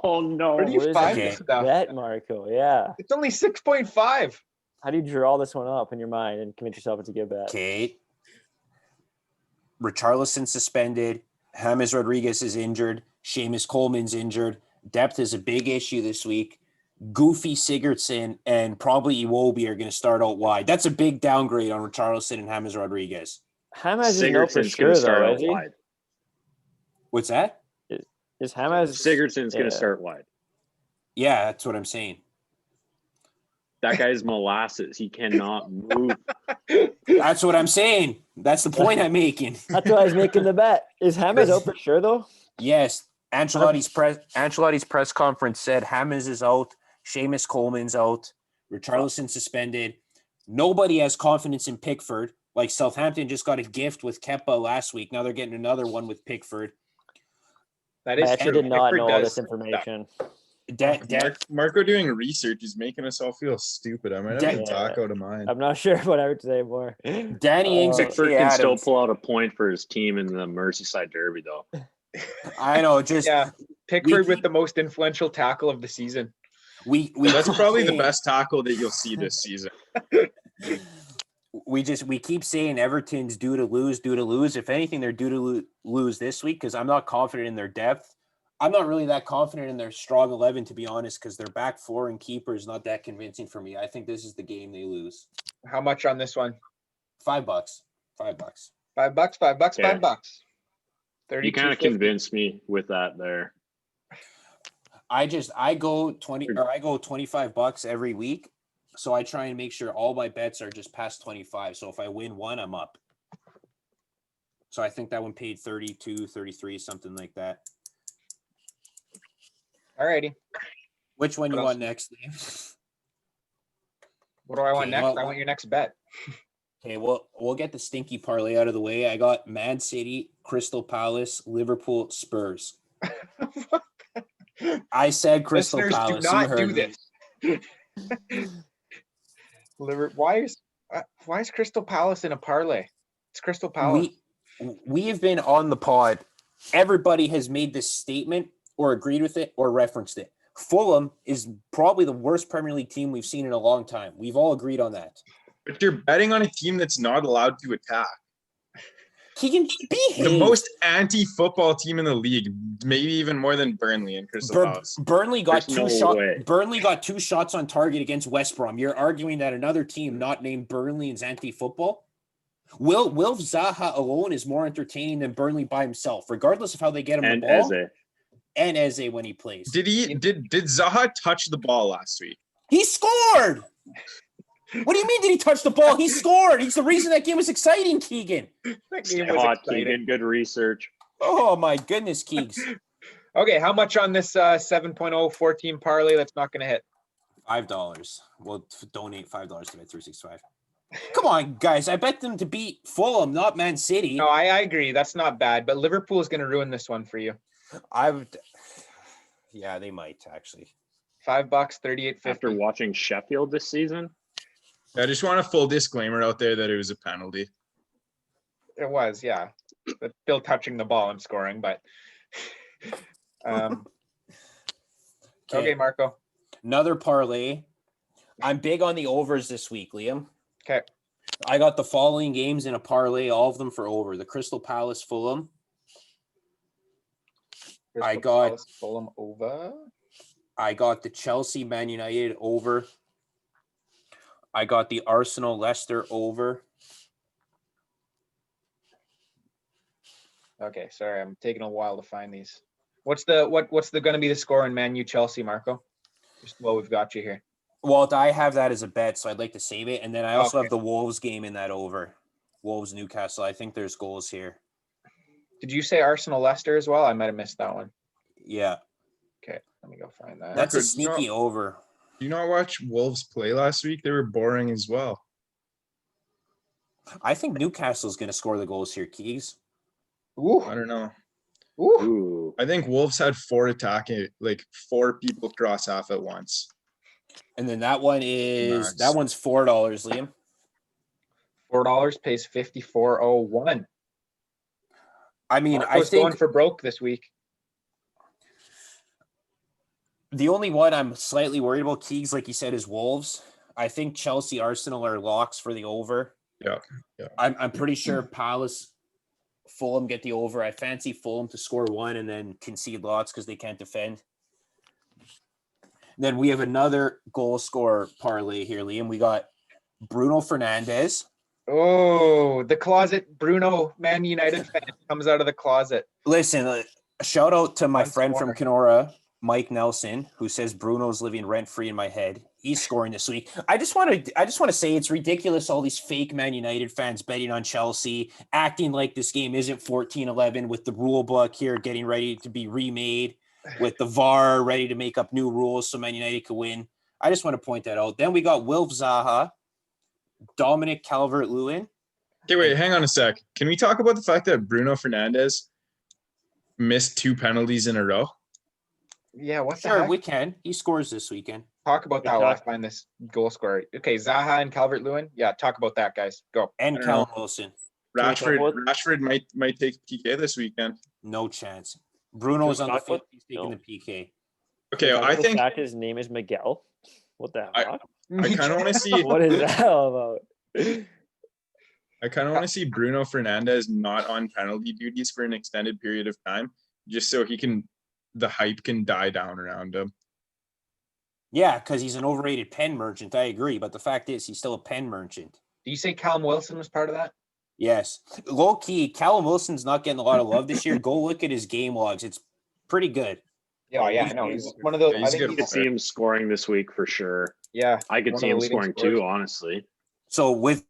Oh no! Where do you find this stuff? Bet, Marco. Yeah. It's only 6.5. How do you draw this one up in your mind and convince yourself it's a good bet? Okay. Richarlison suspended. James Rodriguez is injured. Seamus Coleman's injured. Depth is a big issue this week. Goofy Sigurdsson and probably Iwobi are going to start out wide. That's a big downgrade on Richarlison and James Rodriguez. James is no for sure, though, is he? Wide. What's that? Is James Sigurdsson's going to start wide. Yeah, that's what I'm saying. That guy's molasses. He cannot move. That's what I'm saying. That's the point I'm making. That's why I was making the bet. Is James out for sure, though? Yes. Ancelotti's press conference said James is out. Seamus Coleman's out. Richarlison suspended. Nobody has confidence in Pickford. Like Southampton just got a gift with Kepa last week. Now they're getting another one with Pickford. That is I actually true. did not Pickford know all does this information. Marco doing research is making us all feel stupid. I might have to talk out of mine. I'm not sure what I would say more. Danny Ings Pickford can still pull out a point for his team in the Merseyside Derby, though. I know. Pickford with the most influential tackle of the season. That's probably the best tackle that you'll see this season. We keep saying Everton's due to lose. If anything, they're due to lose this week because I'm not confident in their depth. I'm not really that confident in their strong 11, to be honest, because their back four and keeper is not that convincing for me. I think this is the game they lose. How much on this one? $5. $5. $5. You kind of convinced me with that there. I go $25 every week. So I try and make sure all my bets are just past 25. So if I win one, I'm up. So I think that one paid 32, 33, something like that. Alrighty. Which one you What want next, Liam? What do I want Okay, next? well- I want your next bet. Okay, well, we'll get the stinky parlay out of the way. I got Man City, Crystal Palace, Liverpool, Spurs. I said Crystal Listeners, Palace. do not you heard do me. this. Why is Crystal Palace in a parlay? It's Crystal Palace. We have been on the pod. Everybody has made this statement or agreed with it or referenced it. Fulham is probably the worst Premier League team we've seen in a long time. We've all agreed on that. But you're betting on a team that's not allowed to attack. Keegan, behave. The most anti-football team in the league, maybe even more than Burnley and Crystal Palace. Burnley got There's no way. Burnley got 2 shots on target against West Brom. You're arguing that another team not named Burnley is anti-football? Will Zaha alone is more entertaining than Burnley by himself, regardless of how they get him And the ball. Eze. And Eze when he plays. Did Zaha touch the ball last week? He scored. What do you mean? Did he touch the ball? He scored. He's the reason that game was exciting, Keegan. That game was Hot exciting. Keegan, good research. Oh my goodness, Keegs. Okay, how much on this 7.0 14 parlay that's not going to hit? $5. We'll donate $5 to Bet 365. Come on, guys. I bet them to beat Fulham, not Man City. No, I agree. That's not bad, but Liverpool is going to ruin this one for you. Yeah, they might actually. $5, 38.50. After watching Sheffield this season, I just want a full disclaimer out there that it was a penalty. It was, yeah. But still touching the ball and scoring, but okay, Marco. Another parlay. I'm big on the overs this week, Liam. Okay. I got the following games in a parlay, all of them for over. The Crystal Palace Fulham. Crystal Palace, Fulham over. I got the Chelsea Man United over. I got the Arsenal Leicester over. Okay, sorry, I'm taking a while to find these. What's the going to be the score in Man U Chelsea, Marco? Just while we've got you here. Well, I have that as a bet, so I'd like to save it. And then I also Okay. have the Wolves game in that over. Wolves Newcastle. I think there's goals here. Did you say Arsenal Leicester as well? I might have missed that one. Yeah. Okay, let me go find that. That's a Marco, sneaky over. Do you not watch Wolves play last week? They were boring as well. I think Newcastle's going to score the goals here, Keys. Ooh, I don't know. ooh. ooh, I think Wolves had 4 attacking, like 4 people cross half at once. And then that one Nice. that one's $4, Liam. $4 pays 54.01. I mean, I Marco's going think for broke this week. the only one I'm slightly worried about, Keys, like you said, is Wolves. I think Chelsea, Arsenal are locks for the over. Yeah. I'm pretty sure Palace, Fulham get the over. I fancy Fulham to score 1 and then concede lots because they can't defend. Then we have another goal scorer parlay here, Liam. We got Bruno Fernandes. Oh, the closet Bruno Man United fan comes out of the closet. Listen, a shout out to my One friend scorer. from Kenora, Mike Nelson, who says Bruno's living rent free in my head. He's scoring this week. I just want to say it's ridiculous. All these fake Man United fans betting on Chelsea, acting like this game isn't 14-11 with the rule book here getting ready to be remade, with the VAR ready to make up new rules so Man United could win. I just want to point that out. Then we got Wilf Zaha, Dominic Calvert-Lewin. Okay, wait, hang on a sec. Can we talk about the fact that Bruno Fernandes missed 2 penalties in a row? Yeah, what the Sure, heck? we can. He scores this weekend. Talk about that while I find this goal scorer. Okay, Zaha and Calvert-Lewin. Yeah, talk about that, guys. Go. And I don't Callum know. Wilson. Can we talk about- Rashford might take PK this weekend. No chance. Bruno is on the talk field. about- He's taking no. the PK. Okay, Talk I about the think fact his name is Miguel. What the I- fuck? I kind of want to see What is that all Bruno Fernandes not on penalty duties for an extended period of time, just so the hype can die down around him. Yeah, because he's an overrated pen merchant. I agree. But the fact is, he's still a pen merchant. Do you say Callum Wilson was part of that? Yes. Low key, Callum Wilson's not getting a lot of love this year. Go look at his game logs. It's pretty good. Yeah, yeah, I know. He's one of those. Yeah, I he's think good. I could see him scoring this week for sure. yeah, I could one see of the him leading scoring scorers. too, honestly. So with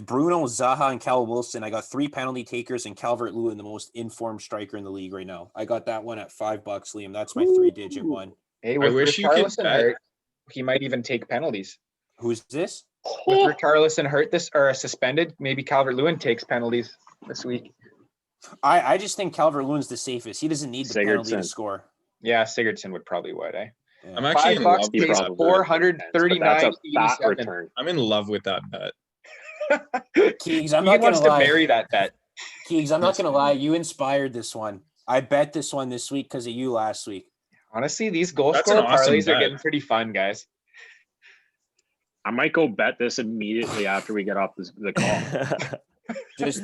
Bruno, Zaha, and Callum Wilson, I got 3 penalty takers and Calvert-Lewin, the most informed striker in the league right now. I got that one at $5, Liam. That's my 3-digit one. Hey, with wish you could Richarlison bet. hurt, he might even take penalties. Who's this? With Richarlison hurt this or suspended, maybe Calvert-Lewin takes penalties this week. I just think Calvert-Lewin's the safest. He doesn't need the penalty to Sigurdsson. score. Yeah, Sigurdsson would probably eh? Yeah. I'm actually in love $5 with pays that. Probably would. But that's a fat 439.87. return. I'm in love with that bet. Keegs, I'm He not wants gonna to lie. bury that bet. Keegs, I'm not gonna lie. You inspired this one. I bet this one this week because of you last week. Honestly, these goal That's scorer an awesome parlays are bet. getting pretty fun, guys. I might go bet this immediately after we get off the call. Just,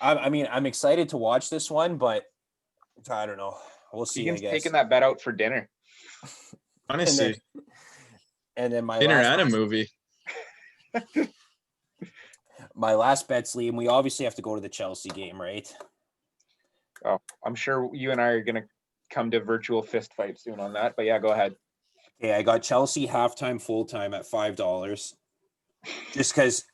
I mean, I'm excited to watch this one, but I don't know. We'll see. Keegan's I guess. taking that bet out for dinner. Honestly, And then my dinner last, and a movie. my last bets, Liam. We obviously have to go to the Chelsea game, right? Oh, I'm sure you and I are gonna come to virtual fist fight soon on that. But yeah, go ahead. Okay, I got Chelsea halftime, full time at $5. Just because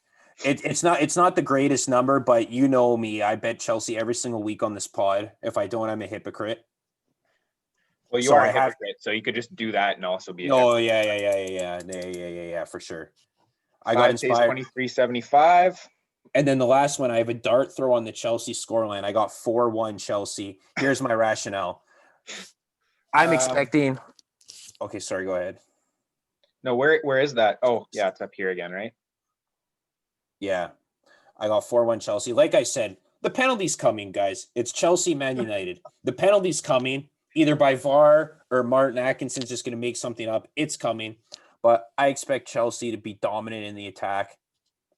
it's not the greatest number, but you know me, I bet Chelsea every single week on this pod. If I don't, I'm a hypocrite. Well, you So are I a have- hypocrite, so you could just do that and also be. Oh yeah, for sure. I got inspired. 23.75. And then the last one, I have a dart throw on the Chelsea scoreline. I got 4-1 Chelsea. Here's my rationale. I'm expecting. Okay, sorry. Go ahead. No, where is that? Oh, yeah, it's up here again, right? Yeah, I got 4-1 Chelsea. Like I said, the penalty's coming, guys. It's Chelsea, Man United. The penalty's coming, either by VAR or Martin Atkinson's just going to make something up. It's coming, but I expect Chelsea to be dominant in the attack,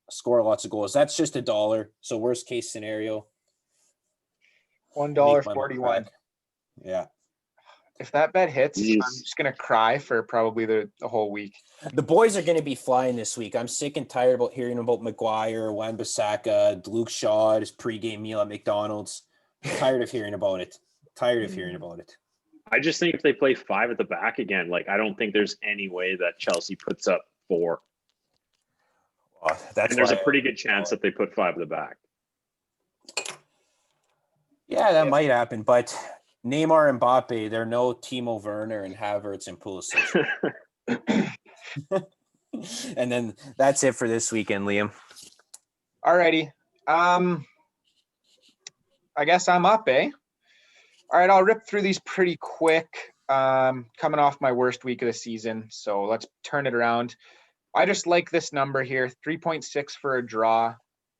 score lots of goals. That's just $1. So worst case scenario, $1.41. Yeah. If that bet hits, Jeez. I'm just gonna cry for probably the whole week. The boys are going to be flying this week. I'm sick and tired about hearing about Maguire, Wan-Bissaka, Luke Shaw, his pregame meal at McDonald's. Tired of hearing about it. I just think if they play 5 at the back again, like I don't think there's any way that Chelsea puts up 4. That's And there's a why- pretty good chance that they put 5 at the back. Yeah, that might happen, but Neymar and Mbappe, they're no Timo Werner and Havertz and Pulisic. And then that's it for this weekend, Liam. Alrighty. I guess I'm up, eh? All right, I'll rip through these pretty quick. Coming off my worst week of the season, so let's turn it around. I just like this number here, 3.6 for a draw.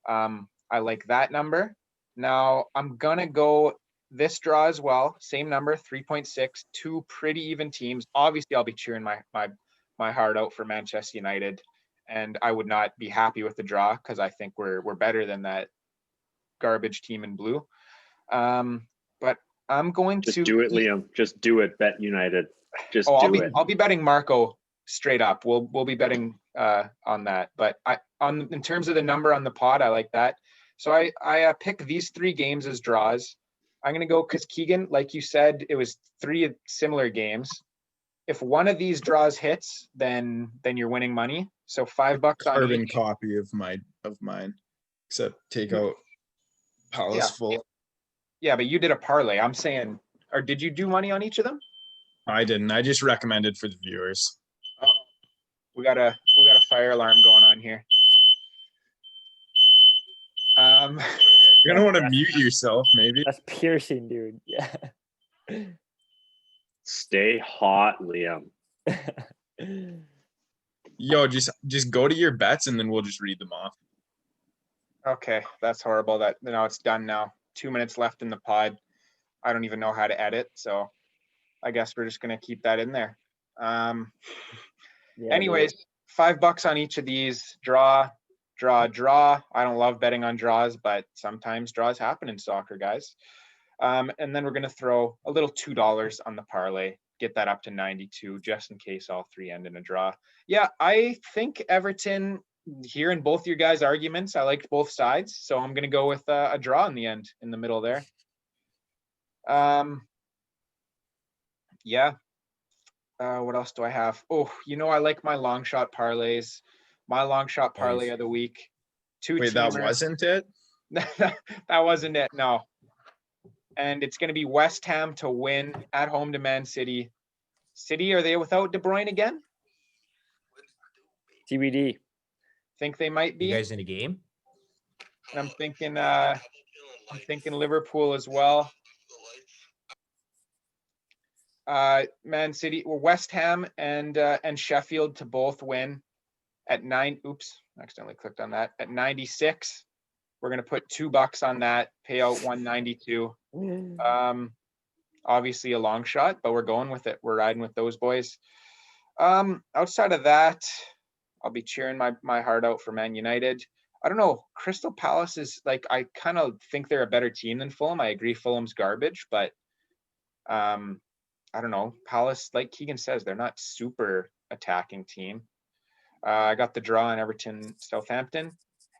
I like that number. Now I'm gonna go this draw as well. Same number, 3.6. Two pretty even teams. Obviously, I'll be cheering my heart out for Manchester United, and I would not be happy with the draw because I think we're better than that garbage team in blue. But I'm going Just to do it, Liam. Just do it. Bet United. Just do it. I'll be betting Marco straight up. We'll be betting on that. But in terms of the number on the pod, I like that. So I pick these 3 games as draws. I'm gonna go because Keegan, like you said, it was 3 similar games. If one of these draws hits, then you're winning money. So $5 on Carbon each. copy of mine, except take out Palace Yeah. full. Yeah, but you did a parlay. I'm saying, or did you do money on each of them? I didn't. I just recommended for the viewers. We got a fire alarm going on here. You're gonna want to mute yourself, maybe. That's piercing, dude. Yeah. Stay hot, Liam. Yo, just go to your bets and then we'll just read them off. Okay, that's horrible. Now it's done now. 2 minutes left in the pod. I don't even know how to edit, so I guess we're just gonna keep that in there. Yeah, Anyways, $5 on each of these. Draw. I don't love betting on draws, but sometimes draws happen in soccer, guys. And then we're gonna throw a little $2 on the parlay, get that up to 92, just in case all 3 end in a draw. Yeah, I think Everton, hearing both your guys' arguments, I liked both sides, so I'm gonna go with a draw in the end, in the middle there. Yeah. What else do I have? Oh, I like my long shot parlays. My long shot parlay of the week. Wait, that wasn't it? That wasn't it. No. And it's going to be West Ham to win at home to Man City. City, are they without De Bruyne again? TBD. Think they might be. You guys in a game? And I'm thinking Liverpool as well. Man City or West Ham and Sheffield to both win at 9. Oops, accidentally clicked on that. At 96. We're gonna put $2 on that, pay out 192. Obviously a long shot, but we're going with it. We're riding with those boys. Outside of that, I'll be cheering my heart out for Man United. I don't know. Crystal Palace is like, I kind of think they're a better team than Fulham. I agree Fulham's garbage, but I don't know. Palace, like Keegan says, they're not super attacking team. I got the draw on Everton Southampton.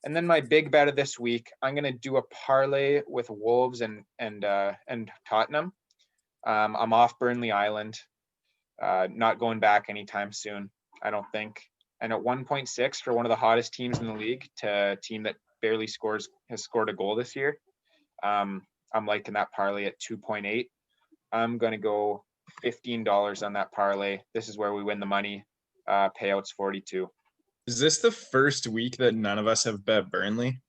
And then my big bet of this week, I'm gonna do a parlay with Wolves and Tottenham. I'm off Burnley Island. Not going back anytime soon, I don't think. And at 1.6 for one of the hottest teams in the league to a team that barely has scored a goal this year. I'm liking that parlay at 2.8. I'm going to go $15 on that parlay. This is where we win the money. Payouts 42. Is this the first week that none of us have bet Burnley?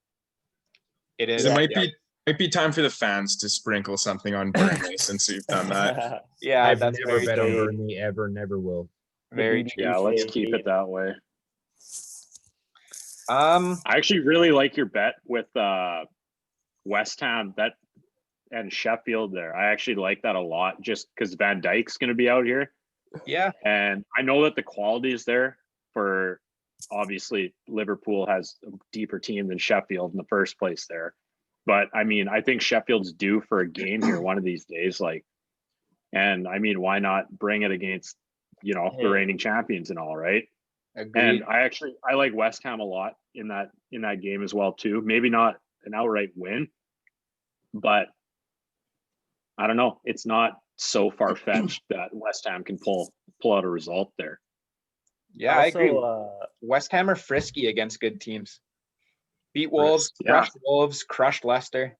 It is. It might be time for the fans to sprinkle something on Burnley since we've done that. Yeah, I've that's never very bet on true. Burnley ever, never will. Very true. Yeah, let's keep it that way. I I actually really like your bet with West Ham and Sheffield there. I actually like that a lot just because Van Dijk's going to be out here. Yeah. And I know that the quality is there for, obviously, Liverpool has a deeper team than Sheffield in the first place there. But I mean, I think Sheffield's due for a game here one of these days. And I mean, why not bring it against, the reigning champions and all, right? Agreed. And I like West Ham a lot in that game as well too. Maybe not an outright win, but I don't know. It's not so far fetched that West Ham can pull out a result there. Yeah, I agree. West Ham are frisky against good teams. Beat Wolves, crushed Wolves, crushed Leicester.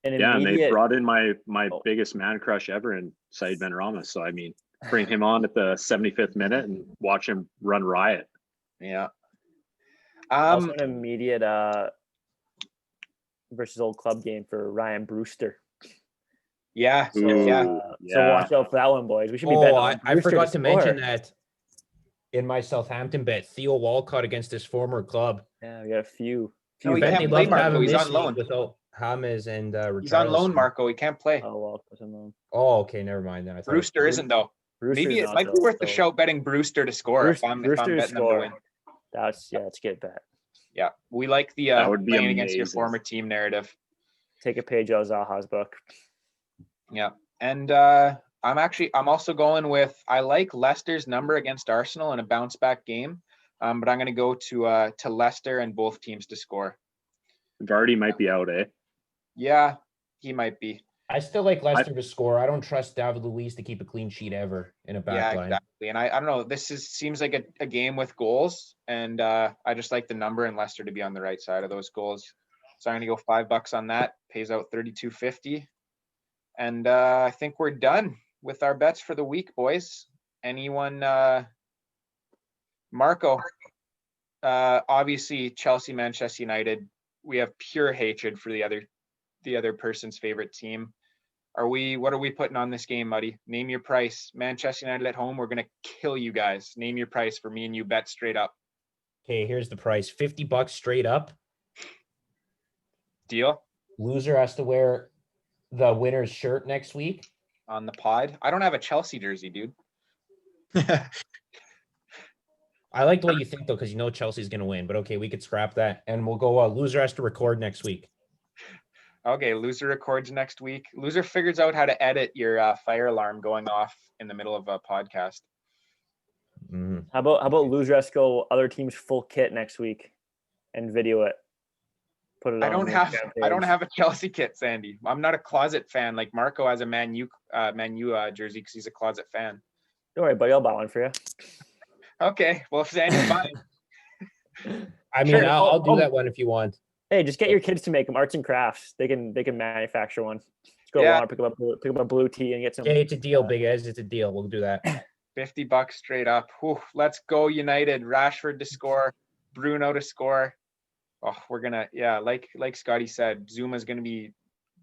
And they brought in my biggest man crush ever in Said Benrahma. So I mean, bring him on at the 75th minute and watch him run riot. Yeah. Also an immediate versus old club game for Ryan Brewster. Yeah. So watch out for that one, boys. We should be betting on I forgot to mention score. that in my Southampton bet, Theo Walcott against his former club. Yeah, we got a few. No, he can't play, Marco. He's on loan. Without James and he's on loan, Marco. He can't play. Oh, Walcott's on loan. Oh, okay, never mind then. I thought Brewster isn't though. Maybe it might be worth the shout betting Brewster to score if I'm betting them to win. That's a good bet. Yeah, we like the playing against your former team narrative. Take a page out of Zaha's book. Yeah, and I'm also going with, I like Leicester's number against Arsenal in a bounce back game, but I'm going to go to Leicester and both teams to score. Vardy might be out, eh? Yeah, he might be. I still like Leicester to score. I don't trust David Luiz to keep a clean sheet ever in a back line. Exactly. And I don't know. This seems like a game with goals, and I just like the number and Leicester to be on the right side of those goals. So I'm gonna go $5 on that. Pays out $32.50, and I think we're done with our bets for the week, boys. Anyone? Marco. Obviously, Chelsea, Manchester United. We have pure hatred for the other person's favorite team. What are we putting on this game, Muddy? Name your price. Manchester United at home. We're going to kill you guys. Name your price for me and you bet straight up. Okay, here's the price. $50 straight up. Deal. Loser has to wear the winner's shirt next week. On the pod. I don't have a Chelsea jersey, dude. I like the way you think, though, because you know Chelsea's going to win. But okay, we could scrap that. And we'll go loser has to record next week. Okay, loser records next week. Loser figures out how to edit your fire alarm going off in the middle of a podcast. Mm-hmm. How about loser has to go other team's full kit next week and video it? Put it. I don't have a Chelsea kit, Sandy. I'm not a closet fan like Marco has a Man U jersey because he's a closet fan. Don't worry, buddy. I'll buy one for you. Okay, well, if Sandy's fine. I mean, I'll do that one if you want. Hey, just get your kids to make them arts and crafts. They can manufacture one. go Yeah. water, pick up a blue tea, and get some. Okay, it's a deal, Big Ez. It's a deal. We'll do that. $50 straight up. Whew, let's go United. Rashford to score, Bruno to score. Oh, we're gonna, yeah, like Scotty said, Zuma's gonna be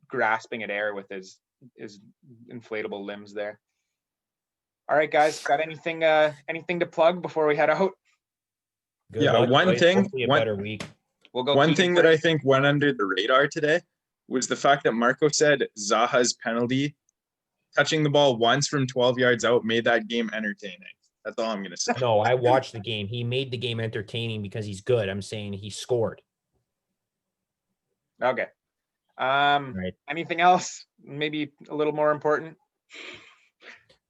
grasping at air with his inflatable limbs there. All right, guys, got anything to plug before we head out? Good Yeah, luck, one boys. thing- Hopefully a one- better week. We'll go. One Keegan thing that I first. think went under the radar today was the fact that Marco said Zaha's penalty, touching the ball once from 12 yards out, made that game entertaining. That's all I'm going to say. No, I watched the game. He made the game entertaining because he's good. I'm saying he scored. Okay. Right. Anything else? Maybe a little more important.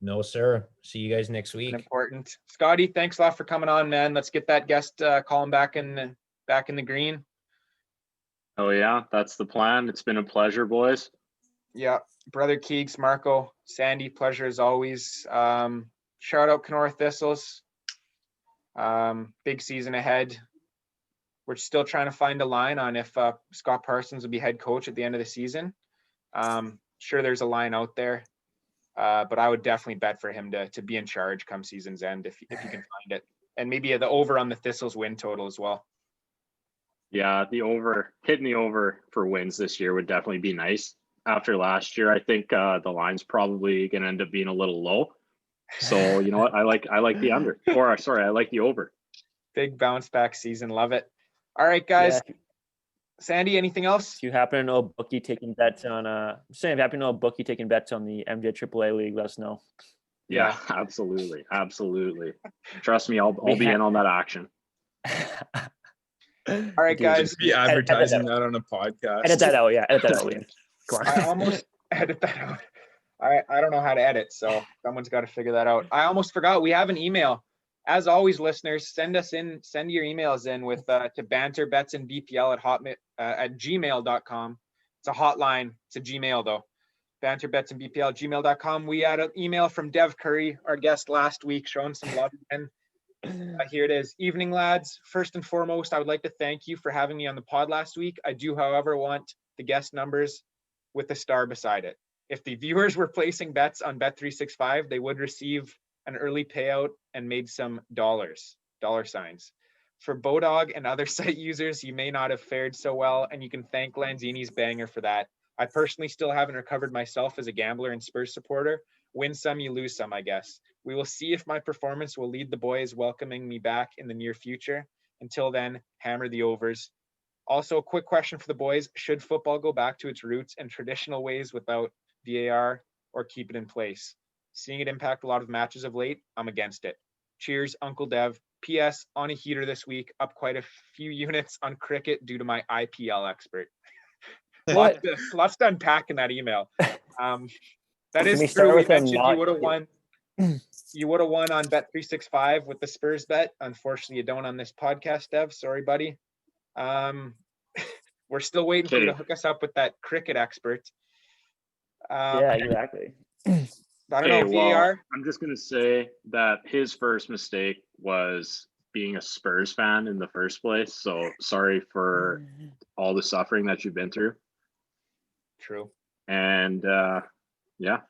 No, sir. See you guys next week. Important. Scotty, thanks a lot for coming on, man. Let's get that guest column back in the green. Oh yeah, that's the plan. It's been a pleasure, boys. Yeah, brother Keegs, Marco, Sandy, pleasure as always. Shout out Kenora Thistles. Big season ahead. We're still trying to find a line on if Scott Parsons will be head coach at the end of the season. Sure, there's a line out there, but I would definitely bet for him to be in charge come season's end if you can find it, and maybe the over on the Thistles win total as well. Yeah, hitting the over for wins this year would definitely be nice. After last year, I think the line's probably going to end up being a little low. So you know what? I like the under, or sorry, I like the over. Big bounce back season, love it. All right, guys. Yeah. Sandy, anything else? If you happen to know a bookie taking bets on if you happen to know a bookie taking bets on the MJ AAA league, let us know. Yeah, absolutely. Trust me, I'll be in on that action. All right, guys. Just be advertising that on a podcast. Edit that out, yeah. Edit that out, Liam. Come on. I almost edit that out. I don't know how to edit, so someone's got to figure that out. I almost forgot. We have an email. As always, listeners, send your emails in with to banterbetsandbpl at gmail.com. It's a hotline. It's a Gmail though. banterbetsandbpl@gmail.com. We had an email from Dev Curry, our guest last week, showing some love again. Here it is. Evening, lads. First and foremost, I would like to thank you for having me on the pod last week. I do, however, want the guest numbers with the star beside it. If the viewers were placing bets on Bet365, they would receive an early payout and made some dollar signs. For Bodog and other site users, you may not have fared so well, and you can thank Lanzini's banger for that. I personally still haven't recovered myself as a gambler and Spurs supporter. Win some, you lose some, I guess. We will see if my performance will lead the boys welcoming me back in the near future. Until then, hammer the overs. Also, a quick question for the boys. Should football go back to its roots and traditional ways without VAR, or keep it in place? Seeing it impact a lot of matches of late, I'm against it. Cheers, Uncle Dev. P.S. On a heater this week, up quite a few units on cricket due to my IPL expert. Lots to unpack in that email. That is true. We mentioned you would have won. You would have won on Bet365 with the Spurs bet. Unfortunately, you don't on this podcast, Dev. Sorry, buddy. We're still waiting for you to hook us up with that cricket expert. Yeah, exactly. I don't know, VAR. I'm just going to say that his first mistake was being a Spurs fan in the first place. So sorry for all the suffering that you've been through. True. And yeah.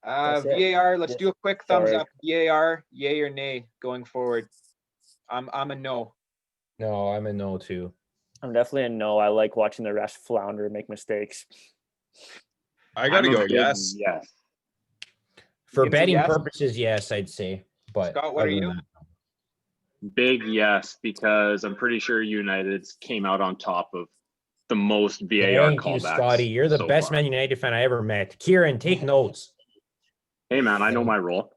VAR, let's do a quick thumbs up. VAR, yay or nay going forward? I'm a no. No, I'm a no too. I'm definitely a no. I like watching the refs flounder, make mistakes. I gotta go. Yes. Yes. For betting purposes, yes, I'd say. But Scott, what are you? Big yes, because I'm pretty sure United came out on top of the most VAR Thank callbacks. you, Scotty. You're the best Man United fan I ever met. Kieran, take notes. Hey man, I know my role.